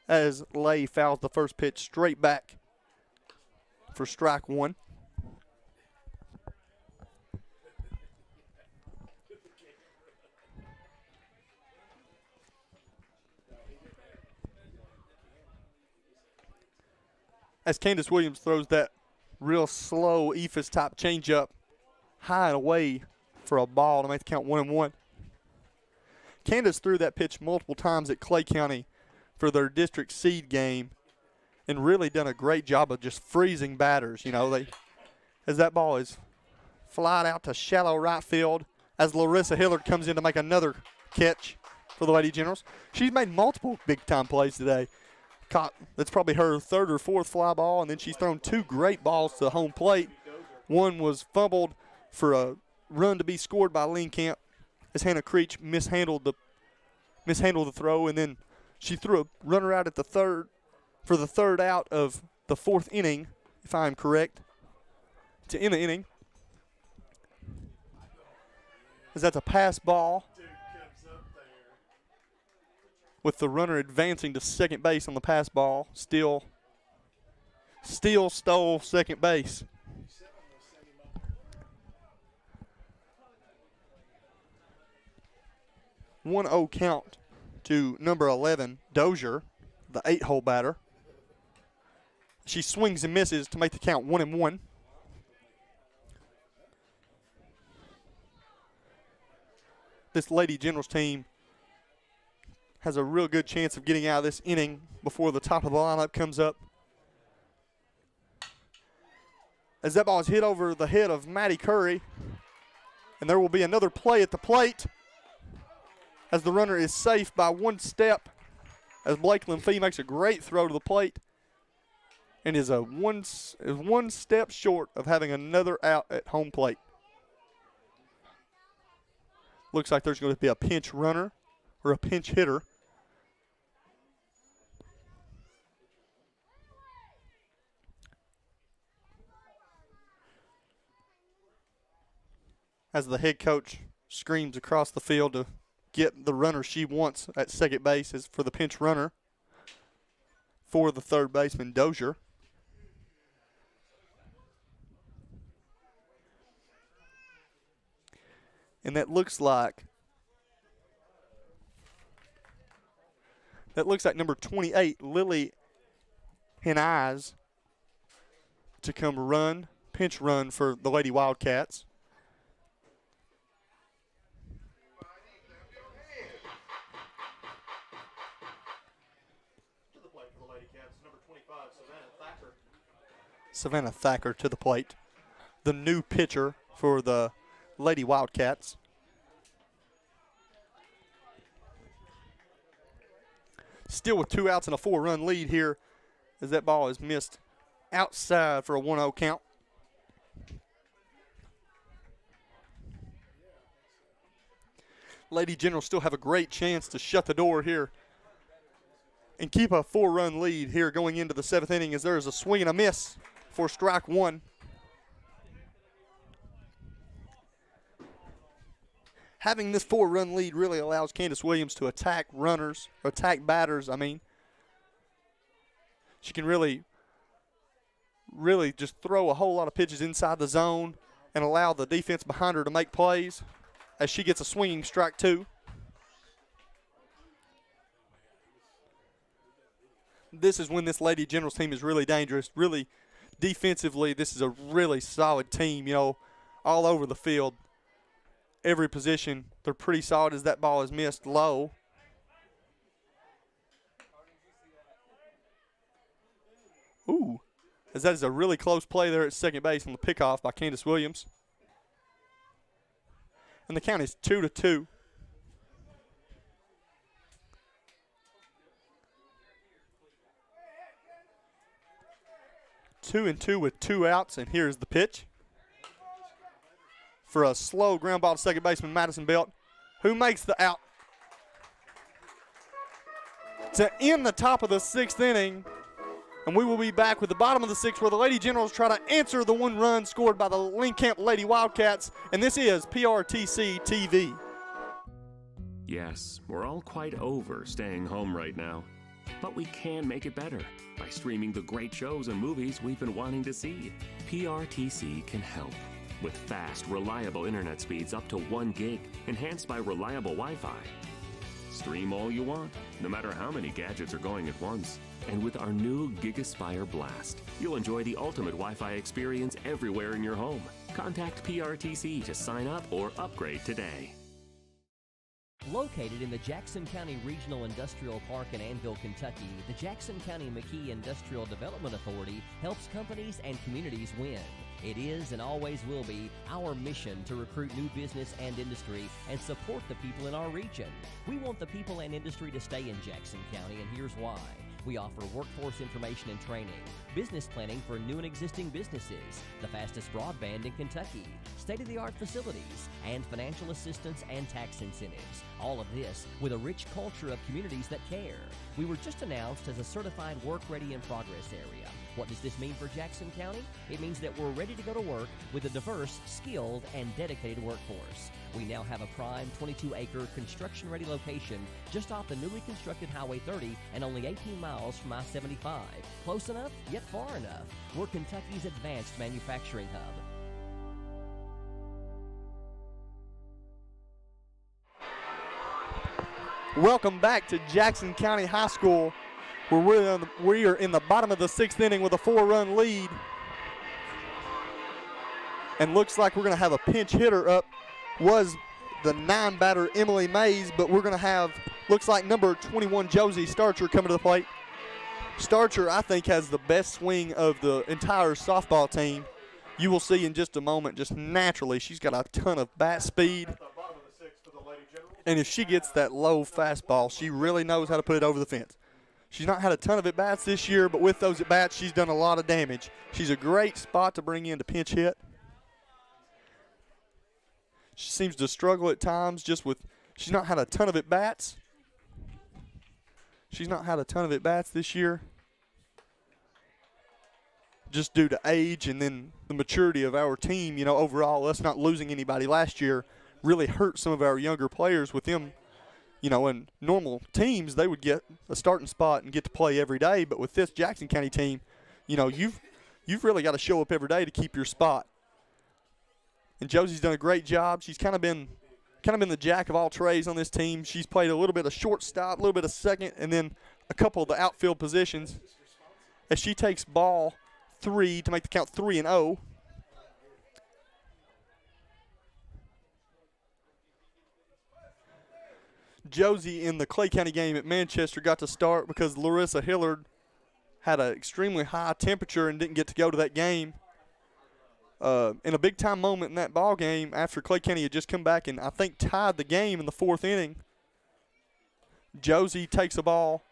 As Lay fouls the first pitch straight back for strike 1. As Candace Williams throws that real slow Ephus type changeup high and away for a ball to make the count 1-1. Candace threw that pitch multiple times at Clay County for their district seed game and really done a great job of just freezing batters. You know, as that ball is flied out to shallow right field as Larissa Hillard comes in to make another catch for the Lady Generals. She's made multiple big-time plays today. That's probably her 3rd or 4th fly ball, and then she's thrown 2 great balls to the home plate. One was fumbled for a run to be scored by Lynn Camp as Hannah Creech mishandled the throw, and then she threw a runner out at the 3rd for the 3rd out of the 4th inning, if I'm correct, to end the inning. As that's a pass ball, with the runner advancing to second base on the pass ball. Steele stole second base. One-0 count to number 11, Dozier, the 8-hole batter. She swings and misses to make the count 1-1. This Lady Generals team has a real good chance of getting out of this inning before the top of the lineup comes up. As that ball is hit over the head of Maddie Curry, and there will be another play at the plate as the runner is safe by 1 step as Blake Lemfee makes a great throw to the plate and is one step short of having another out at home plate. Looks like there's going to be a pinch runner or a pinch hitter. As the head coach screams across the field to get the runner she wants at second base is for the pinch runner for the 3rd baseman, Dozier. And that looks like number 28, Lily Heneyes, to come pinch run for the Lady Wildcats. To the plate for the Lady Cats, number 25, Savannah Thacker. Savannah Thacker to the plate, the new pitcher for the Lady Wildcats. Still with 2 outs and a 4-run lead here as that ball is missed outside for a 1-0 count. Lady Generals still have a great chance to shut the door here and keep a 4-run lead here going into the 7th inning, as there is a swing and a miss for strike one. Having this 4-run lead really allows Candace Williams to attack runners, or attack batters, I mean. She can really just throw a whole lot of pitches inside the zone and allow the defense behind her to make plays as she gets a swinging strike two. This is when this Lady Generals team is really dangerous. Really defensively, this is a really solid team, you know, all over the field. Every position, they're pretty solid as that ball is missed low. Ooh, as that is a really close play there at second base on the pickoff by Candace Williams. And the count is 2-2. Two and two with 2 outs, and here's the pitch for a slow ground ball to second baseman Madison Belt, who makes the out to end the top of the 6th inning. And we will be back with the bottom of the 6th, where the Lady Generals try to answer the 1 run scored by the Lynn Camp Lady Wildcats. And this is PRTC TV. Yes, we're all quite over staying home right now. But we can make it better by streaming the great shows and movies we've been wanting to see. PRTC can help with fast, reliable internet speeds up to 1 gig, enhanced by reliable Wi-Fi. Stream all you want, no matter how many gadgets are going at once. And with our new GigaSpire Blast, you'll enjoy the ultimate Wi-Fi experience everywhere in your home. Contact PRTC to sign up or upgrade today. Located in the Jackson County Regional Industrial Park in Annville, Kentucky, the Jackson County McKee Industrial Development Authority helps companies and communities win. It is and always will be our mission to recruit new business and industry and support the people in our region. We want the people and industry to stay in Jackson County, and here's why. We offer workforce information and training, business planning for new and existing businesses, the fastest broadband in Kentucky, state-of-the-art facilities, and financial assistance and tax incentives. All of this with a rich culture of communities that care. We were just announced as a certified work-ready in progress area. What does this mean for Jackson County? It means that we're ready to go to work with a diverse, skilled, and dedicated workforce. We now have a prime 22-acre construction-ready location just off the newly constructed Highway 30 and only 18 miles from I-75. Close enough, yet far enough. We're Kentucky's advanced manufacturing hub. Welcome back to Jackson County High School, where we are in the bottom of the 6th inning with a 4-run lead. And looks like we're going to have a pinch hitter up. Was the 9-batter Emily Mays, but we're going to have, looks like number 21 Josie Starcher coming to the plate. Starcher, I think, has the best swing of the entire softball team. You will see in just a moment, just naturally, she's got a ton of bat speed. And if she gets that low fastball, she really knows how to put it over the fence. She's not had a ton of at-bats this year, but with those at-bats, she's done a lot of damage. She's a great spot to bring in to pinch hit. She seems to struggle at times just with, she's not had a ton of at-bats. She's not had a ton of at-bats this year, just due to age and then the maturity of our team. You know, overall, us not losing anybody last year really hurt some of our younger players. With them, you know, in normal teams, they would get a starting spot and get to play every day. But with this Jackson County team, you know, you've really got to show up every day to keep your spot. And Josie's done a great job. She's kind of been the jack of all trades on this team. She's played a little bit of shortstop, a little bit of second, and then a couple of the outfield positions. As she takes ball 3 to make the count 3-0. Josie in the Clay County game at Manchester got to start because Larissa Hillard had an extremely high temperature and didn't get to go to that game. In a big-time moment in that ball game, after Clay County had just come back and I think tied the game in the 4th inning, Josie takes a ball,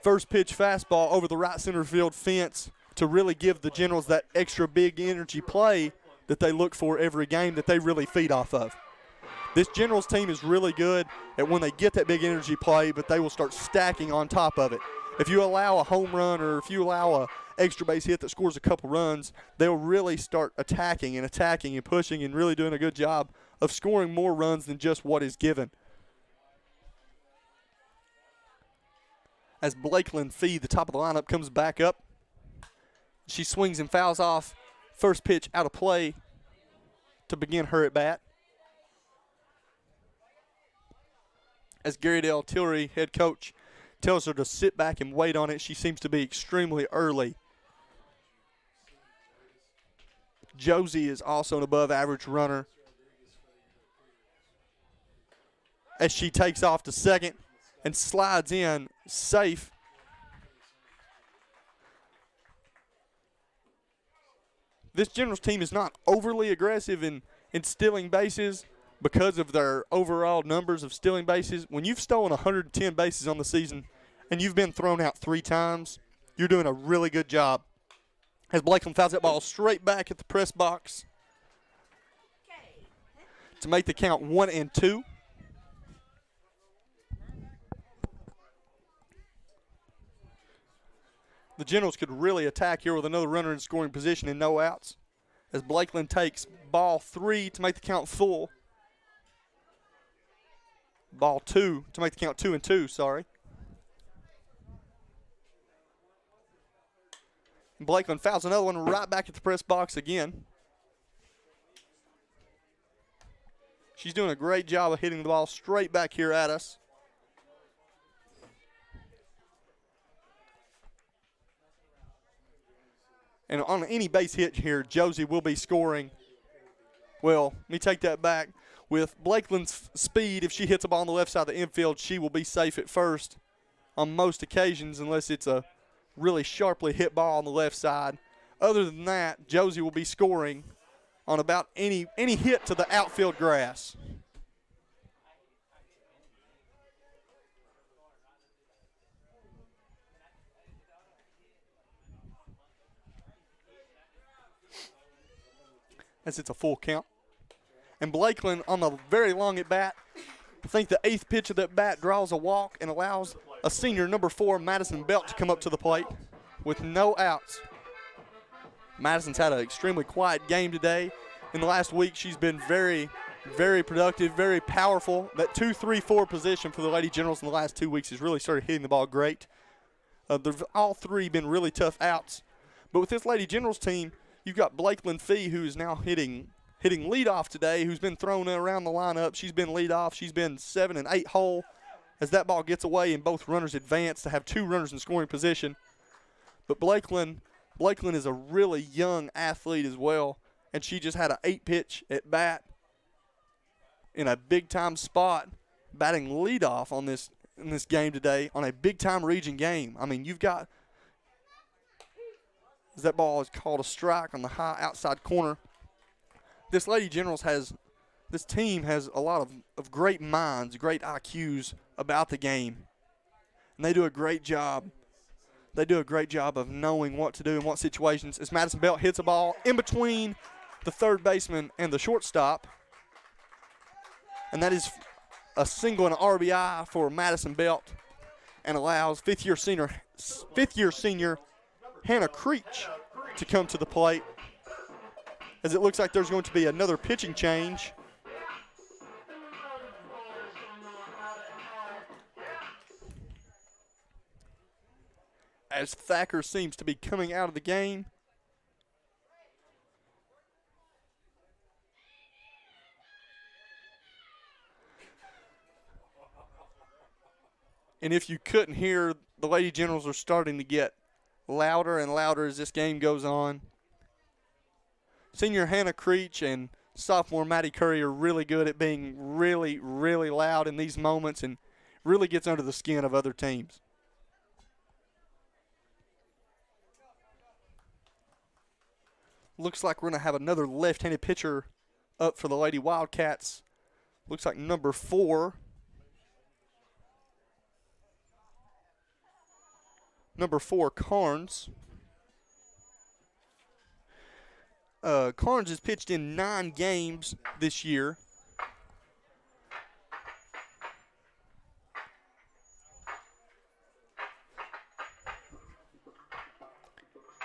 first pitch fastball over the right center field fence to really give the Generals that extra big energy play that they look for every game, that they really feed off of. This Generals team is really good at when they get that big energy play, but they will start stacking on top of it. If you allow a home run or if you allow a extra base hit that scores a couple runs, they'll really start attacking and pushing and really doing a good job of scoring more runs than just what is given. As Blakelyn Fee, the top of the lineup, comes back up, she swings and fouls off. First pitch out of play to begin her at bat. As Gary Dale Tillery, head coach, tells her to sit back and wait on it, she seems to be extremely early. Josie is also an above-average runner as she takes off to second and slides in safe. This Generals team is not overly aggressive in stealing bases because of their overall numbers of stealing bases. When you've stolen 110 bases on the season and you've been thrown out 3 times, you're doing a really good job. As Blakelyn fouls that ball straight back at the press box to make the count 1-2. The Generals could really attack here with another runner in scoring position and no outs. As Blakelyn takes ball 3 to make the count full. Ball 2 to make the count 2-2, sorry. And Blakelyn fouls another one right back at the press box again. She's doing a great job of hitting the ball straight back here at us. And on any base hit here, Josie will be scoring. Well, let me take that back. With Blakelyn's speed, if she hits a ball on the left side of the infield, she will be safe at first on most occasions unless it's a really sharply hit ball on the left side. Other than that, Josie will be scoring on about any hit to the outfield grass. As it's a full count. And Blakelyn on the very long at bat, I think the 8th pitch of that bat draws a walk and allows a senior number 4, Madison Belt, to come up to the plate with no outs. Madison's had an extremely quiet game today. In the last week, she's been very, very productive, very powerful. That 2-3-4 position for the Lady Generals in the last 2 weeks has really started hitting the ball great. They've all 3 been really tough outs. But with this Lady Generals team, you've got Blakelyn Fee, who is now hitting leadoff today, who's been thrown around the lineup. She's been leadoff. She's been 7 and 8 hole as that ball gets away and both runners advance to have 2 runners in scoring position. But Blakelyn is a really young athlete as well, and she just had an 8-pitch at bat in a big-time spot, batting leadoff in this game today on a big-time region game. I mean, you've got – that ball is called a strike on the high outside corner. This Lady Generals this team has a lot of great minds, great IQs about the game. And they do a great job. They do a great job of knowing what to do in what situations. As Madison Belt hits a ball in between the third baseman and the shortstop. And that is a single and an RBI for Madison Belt and allows fifth-year senior Hannah Creech to come to the plate, as it looks like there's going to be another pitching change. As Thacker seems to be coming out of the game. And if you couldn't hear, the Lady Generals are starting to get louder and louder as this game goes on. Senior Hannah Creech and sophomore Maddie Curry are really good at being really, really loud in these moments and really gets under the skin of other teams. Looks like we're going to have another left-handed pitcher up for the Lady Wildcats. Looks like number 4. Number 4, Carnes. Carnes has pitched in 9 games this year.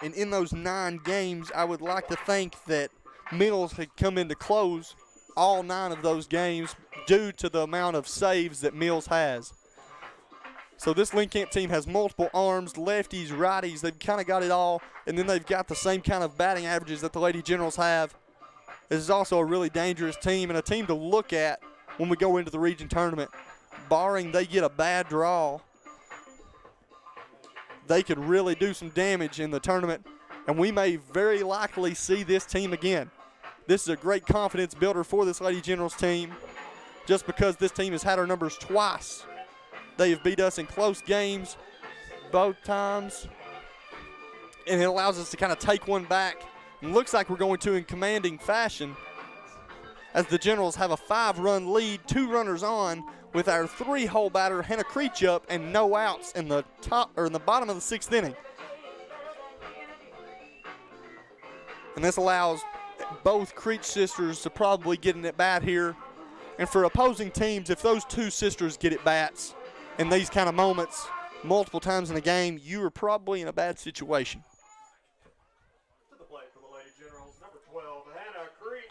And in those 9 games, I would like to think that Mills had come in to close all 9 of those games due to the amount of saves that Mills has. So this Lynn Camp team has multiple arms, lefties, righties. They've kind of got it all, and then they've got the same kind of batting averages that the Lady Generals have. This is also a really dangerous team and a team to look at when we go into the region tournament. Barring they get a bad draw, they could really do some damage in the tournament, and we may very likely see this team again. This is a great confidence builder for this Lady Generals team, just because this team has had our numbers twice. They have beat us in close games both times, and it allows us to kind of take one back. And looks like we're going to in commanding fashion, as the Generals have a 5-run lead, 2 runners on, with our 3-hole batter Hannah Creech up and no outs in the bottom of the 6th inning. And this allows both Creech sisters to probably get an at-bat here. And for opposing teams, if those 2 sisters get at-bats in these kind of moments multiple times in a game, you are probably in a bad situation. To the plate for the Lady Generals, number 12, Hannah Creech.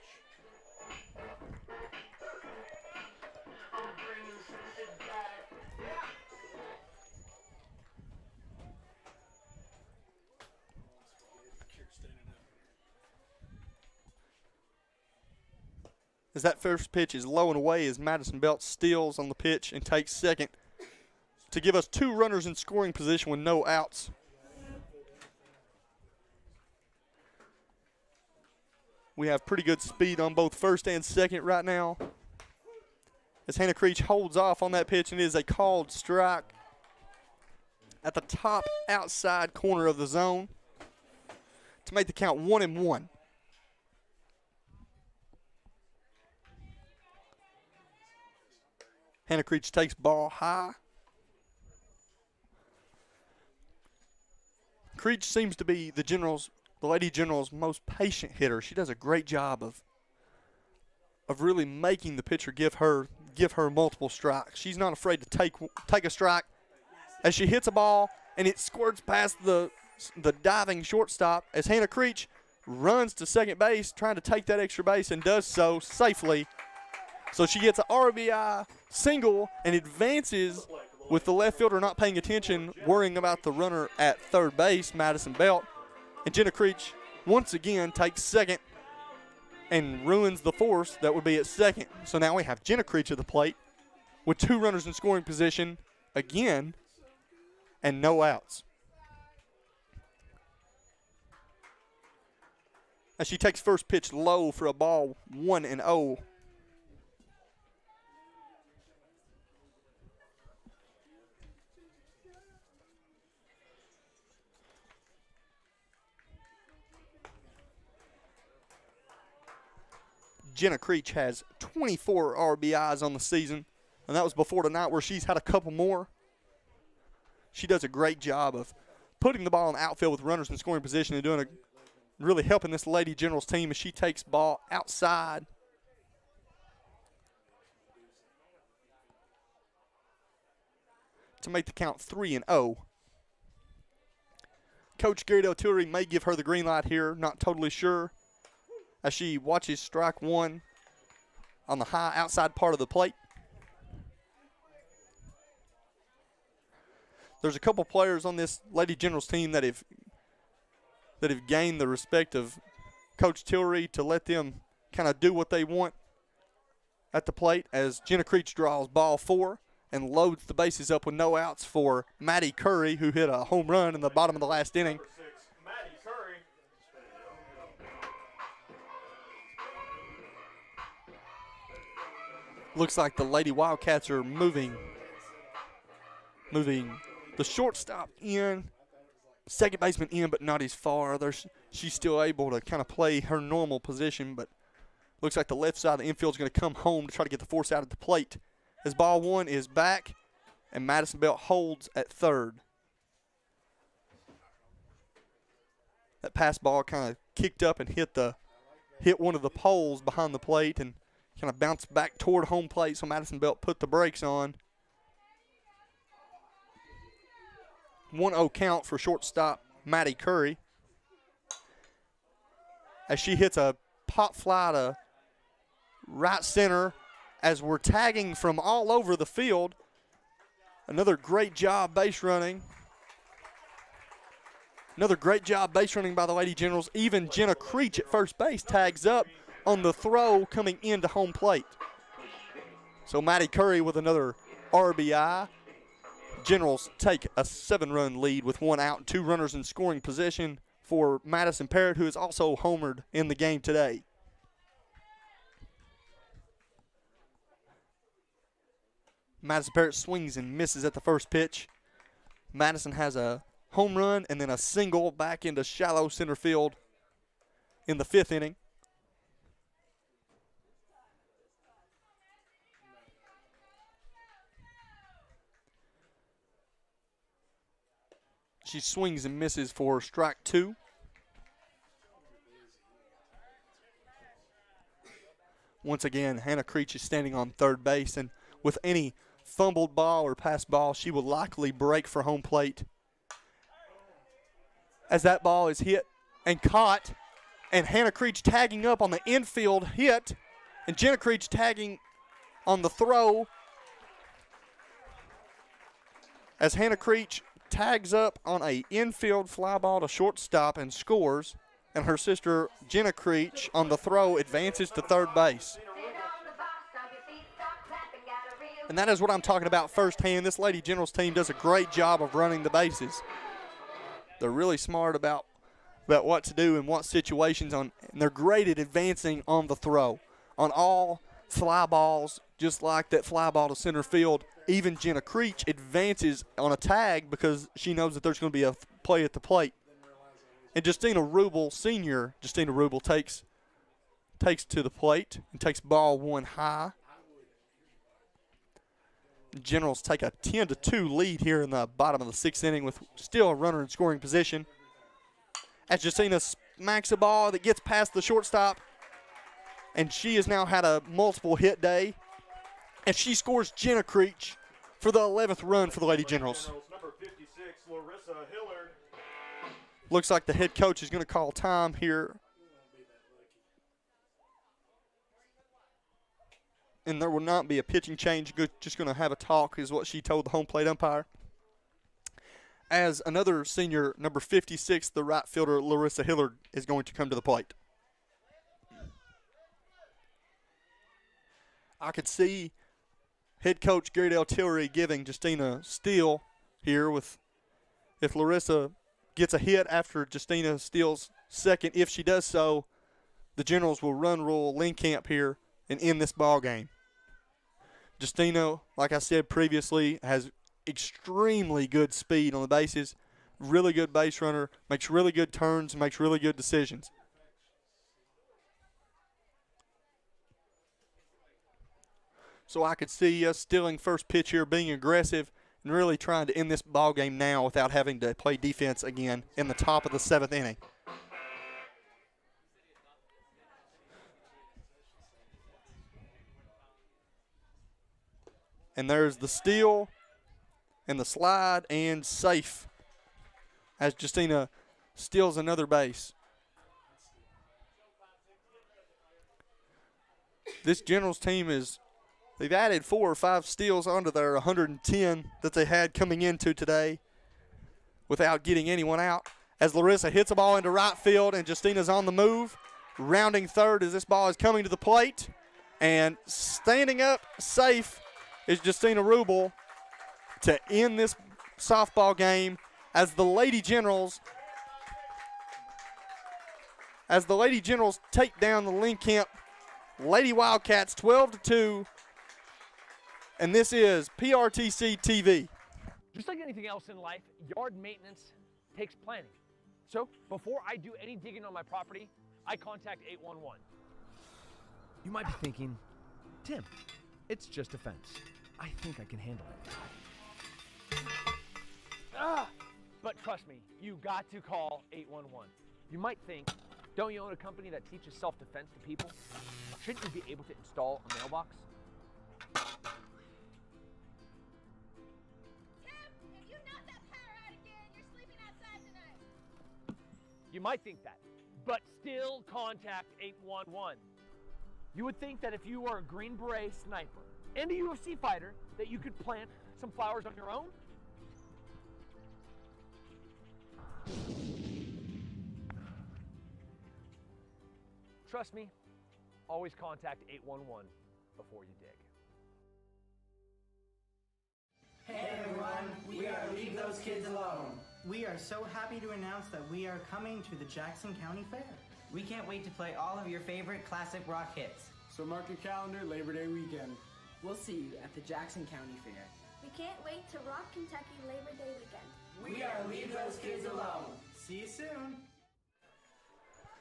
As that first pitch is low and away, as Madison Belt steals on the pitch and takes second to give us 2 runners in scoring position with no outs. We have pretty good speed on both first and second right now, as Hannah Creech holds off on that pitch, and it is a called strike at the top outside corner of the zone to make the count 1-1. Hannah Creech takes ball high. Creech seems to be the Lady General's most patient hitter. She does a great job of really making the pitcher give her multiple strikes. She's not afraid to take a strike as she hits a ball and it squirts past the diving shortstop as Hannah Creech runs to second base trying to take that extra base and does so safely. So she gets an RBI single and advances with the left fielder not paying attention, worrying about the runner at third base, Madison Belt. And Jenna Creech once again takes second and ruins the force that would be at second. So now we have Jenna Creech at the plate with 2 runners in scoring position again and no outs. As she takes first pitch low for a ball 1-0. Jenna Creech has 24 RBIs on the season, and that was before tonight where she's had a couple more. She does a great job of putting the ball in the outfield with runners in scoring position and really helping this Lady Generals team as she takes ball outside. To make the count 3-0. Coach Gary Del Tillery may give her the green light here, not totally sure, as she watches strike 1 on the high outside part of the plate. There's a couple players on this Lady Generals team that have gained the respect of Coach Tillery to let them kind of do what they want at the plate, as Jenna Creech draws ball 4 and loads the bases up with no outs for Maddie Curry, who hit a home run in the bottom of the last inning. Looks like the Lady Wildcats are moving the shortstop in, second baseman in, but not as far. She's still able to kind of play her normal position, but looks like the left side of the infield is going to come home to try to get the force out at the plate. As ball 1 is back, and Madison Belt holds at third. That pass ball kind of kicked up and hit one of the poles behind the plate and kind of bounced back toward home plate, so Madison Belt put the brakes on. 1-0 count for shortstop Maddie Curry. as she hits a pop fly to right center as we're tagging from all over the field. Another great job base running. Another great job base running by the Lady Generals. Even Jenna Creech at first base tags up on the throw coming into home plate. So Maddie Curry with another RBI. Generals take a 7-run lead with 1 out and 2 runners in scoring position for Madison Parrott, who is also homered in the game today. Madison Parrott swings and misses at the first pitch. Madison has a home run and then a single back into shallow center field in the 5th inning. She swings and misses for strike 2. Once again, Hannah Creech is standing on third base, and with any fumbled ball or passed ball, she will likely break for home plate. As that ball is hit and caught, and Hannah Creech tagging up on the infield hit, and Jenna Creech tagging on the throw. As Hannah Creech tags up on a infield fly ball to shortstop and scores, and her sister Jenna Creech on the throw advances to third base. And that is what I'm talking about firsthand. This Lady Generals team does a great job of running the bases. They're really smart about what to do in what situations, and they're great at advancing on the throw. On all fly balls, just like that fly ball to center field, even Jenna Creech advances on a tag because she knows that there's going to be a play at the plate. And Justina Rubel, senior Justina Rubel, takes to the plate and takes ball 1 high. Generals take a 10-2 lead here in the bottom of the 6th inning with still a runner in scoring position. As Justina smacks a ball that gets past the shortstop, and she has now had a multiple hit day, and she scores Jenna Creech for the 11th run for the Lady Generals. Number 56, Larissa Hillard. Looks like the head coach is going to call time here. And there will not be a pitching change, just going to have a talk is what she told the home plate umpire. As another senior, number 56, the right fielder, Larissa Hillard, is going to come to the plate. I could see head coach Gary Del Tillery giving Justina Steele here with if Larissa gets a hit after Justina Steele's second. If she does so, the Generals will run rule Lynn Camp here and end this ball game. Justina, like I said previously, has extremely good speed on the bases, really good base runner, makes really good turns, makes really good decisions. So I could see us stealing first pitch here, being aggressive, and really trying to end this ball game now without having to play defense again in the top of the 7th inning. And there's the steal and the slide and safe as Justina steals another base. This Generals team they've added 4 or 5 steals onto their 110 that they had coming into today without getting anyone out. As Larissa hits a ball into right field and Justina's on the move, rounding third as this ball is coming to the plate. And standing up safe is Justina Rubel to end this softball game as the Lady Generals take down the Lynn Camp Lady Wildcats 12-2. And this is PRTC TV. Just like anything else in life, yard maintenance takes planning. So before I do any digging on my property, I contact 811. You might be thinking, Tim, it's just a fence. I think I can handle it. But trust me, you got to call 811. You might think, don't you own a company that teaches self-defense to people? Shouldn't you be able to install a mailbox? You might think that, but still contact 811. You would think that if you were a Green Beret sniper and a UFC fighter, that you could plant some flowers on your own. Trust me, always contact 811 before you dig. Hey everyone, we are Leave Those Kids Alone. We are so happy to announce that we are coming to the Jackson County Fair. We can't wait to play all of your favorite classic rock hits. So mark your calendar, Labor Day weekend. We'll see you at the Jackson County Fair. We can't wait to rock Kentucky Labor Day weekend. We are Leave Those Kids Alone. See you soon.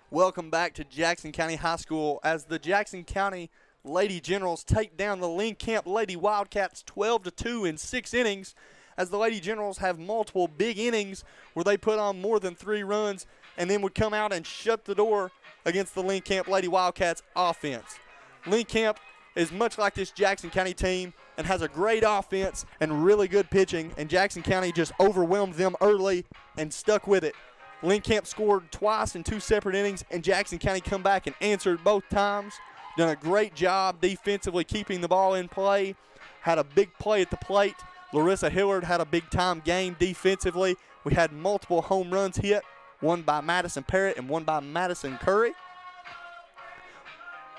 Welcome back to Jackson County High School as the Jackson County Lady Generals take down the Lynn Camp Lady Wildcats 12-2 in 6 innings, as the Lady Generals have multiple big innings where they put on more than 3 runs and then would come out and shut the door against the Lynn Camp Lady Wildcats offense. Lynn Camp is much like this Jackson County team and has a great offense and really good pitching, and Jackson County just overwhelmed them early and stuck with it. Lynn Camp scored twice in 2 separate innings, and Jackson County come back and answered both times. Done a great job defensively keeping the ball in play. Had a big play at the plate. Larissa Hillard had a big-time game defensively. We had multiple home runs hit, one by Madison Parrott and one by Madison Curry.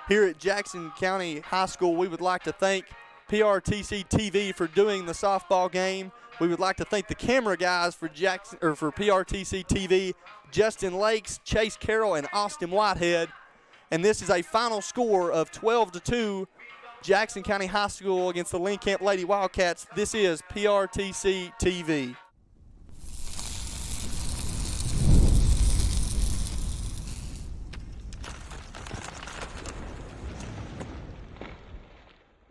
Here at Jackson County High School, we would like to thank PRTC TV for doing the softball game. We would like to thank the camera guys for PRTC TV, Justin Lakes, Chase Carroll, and Austin Whitehead. And this is a final score of 12-2, Jackson County High School against the Lynn Camp Lady Wildcats. This is PRTC TV.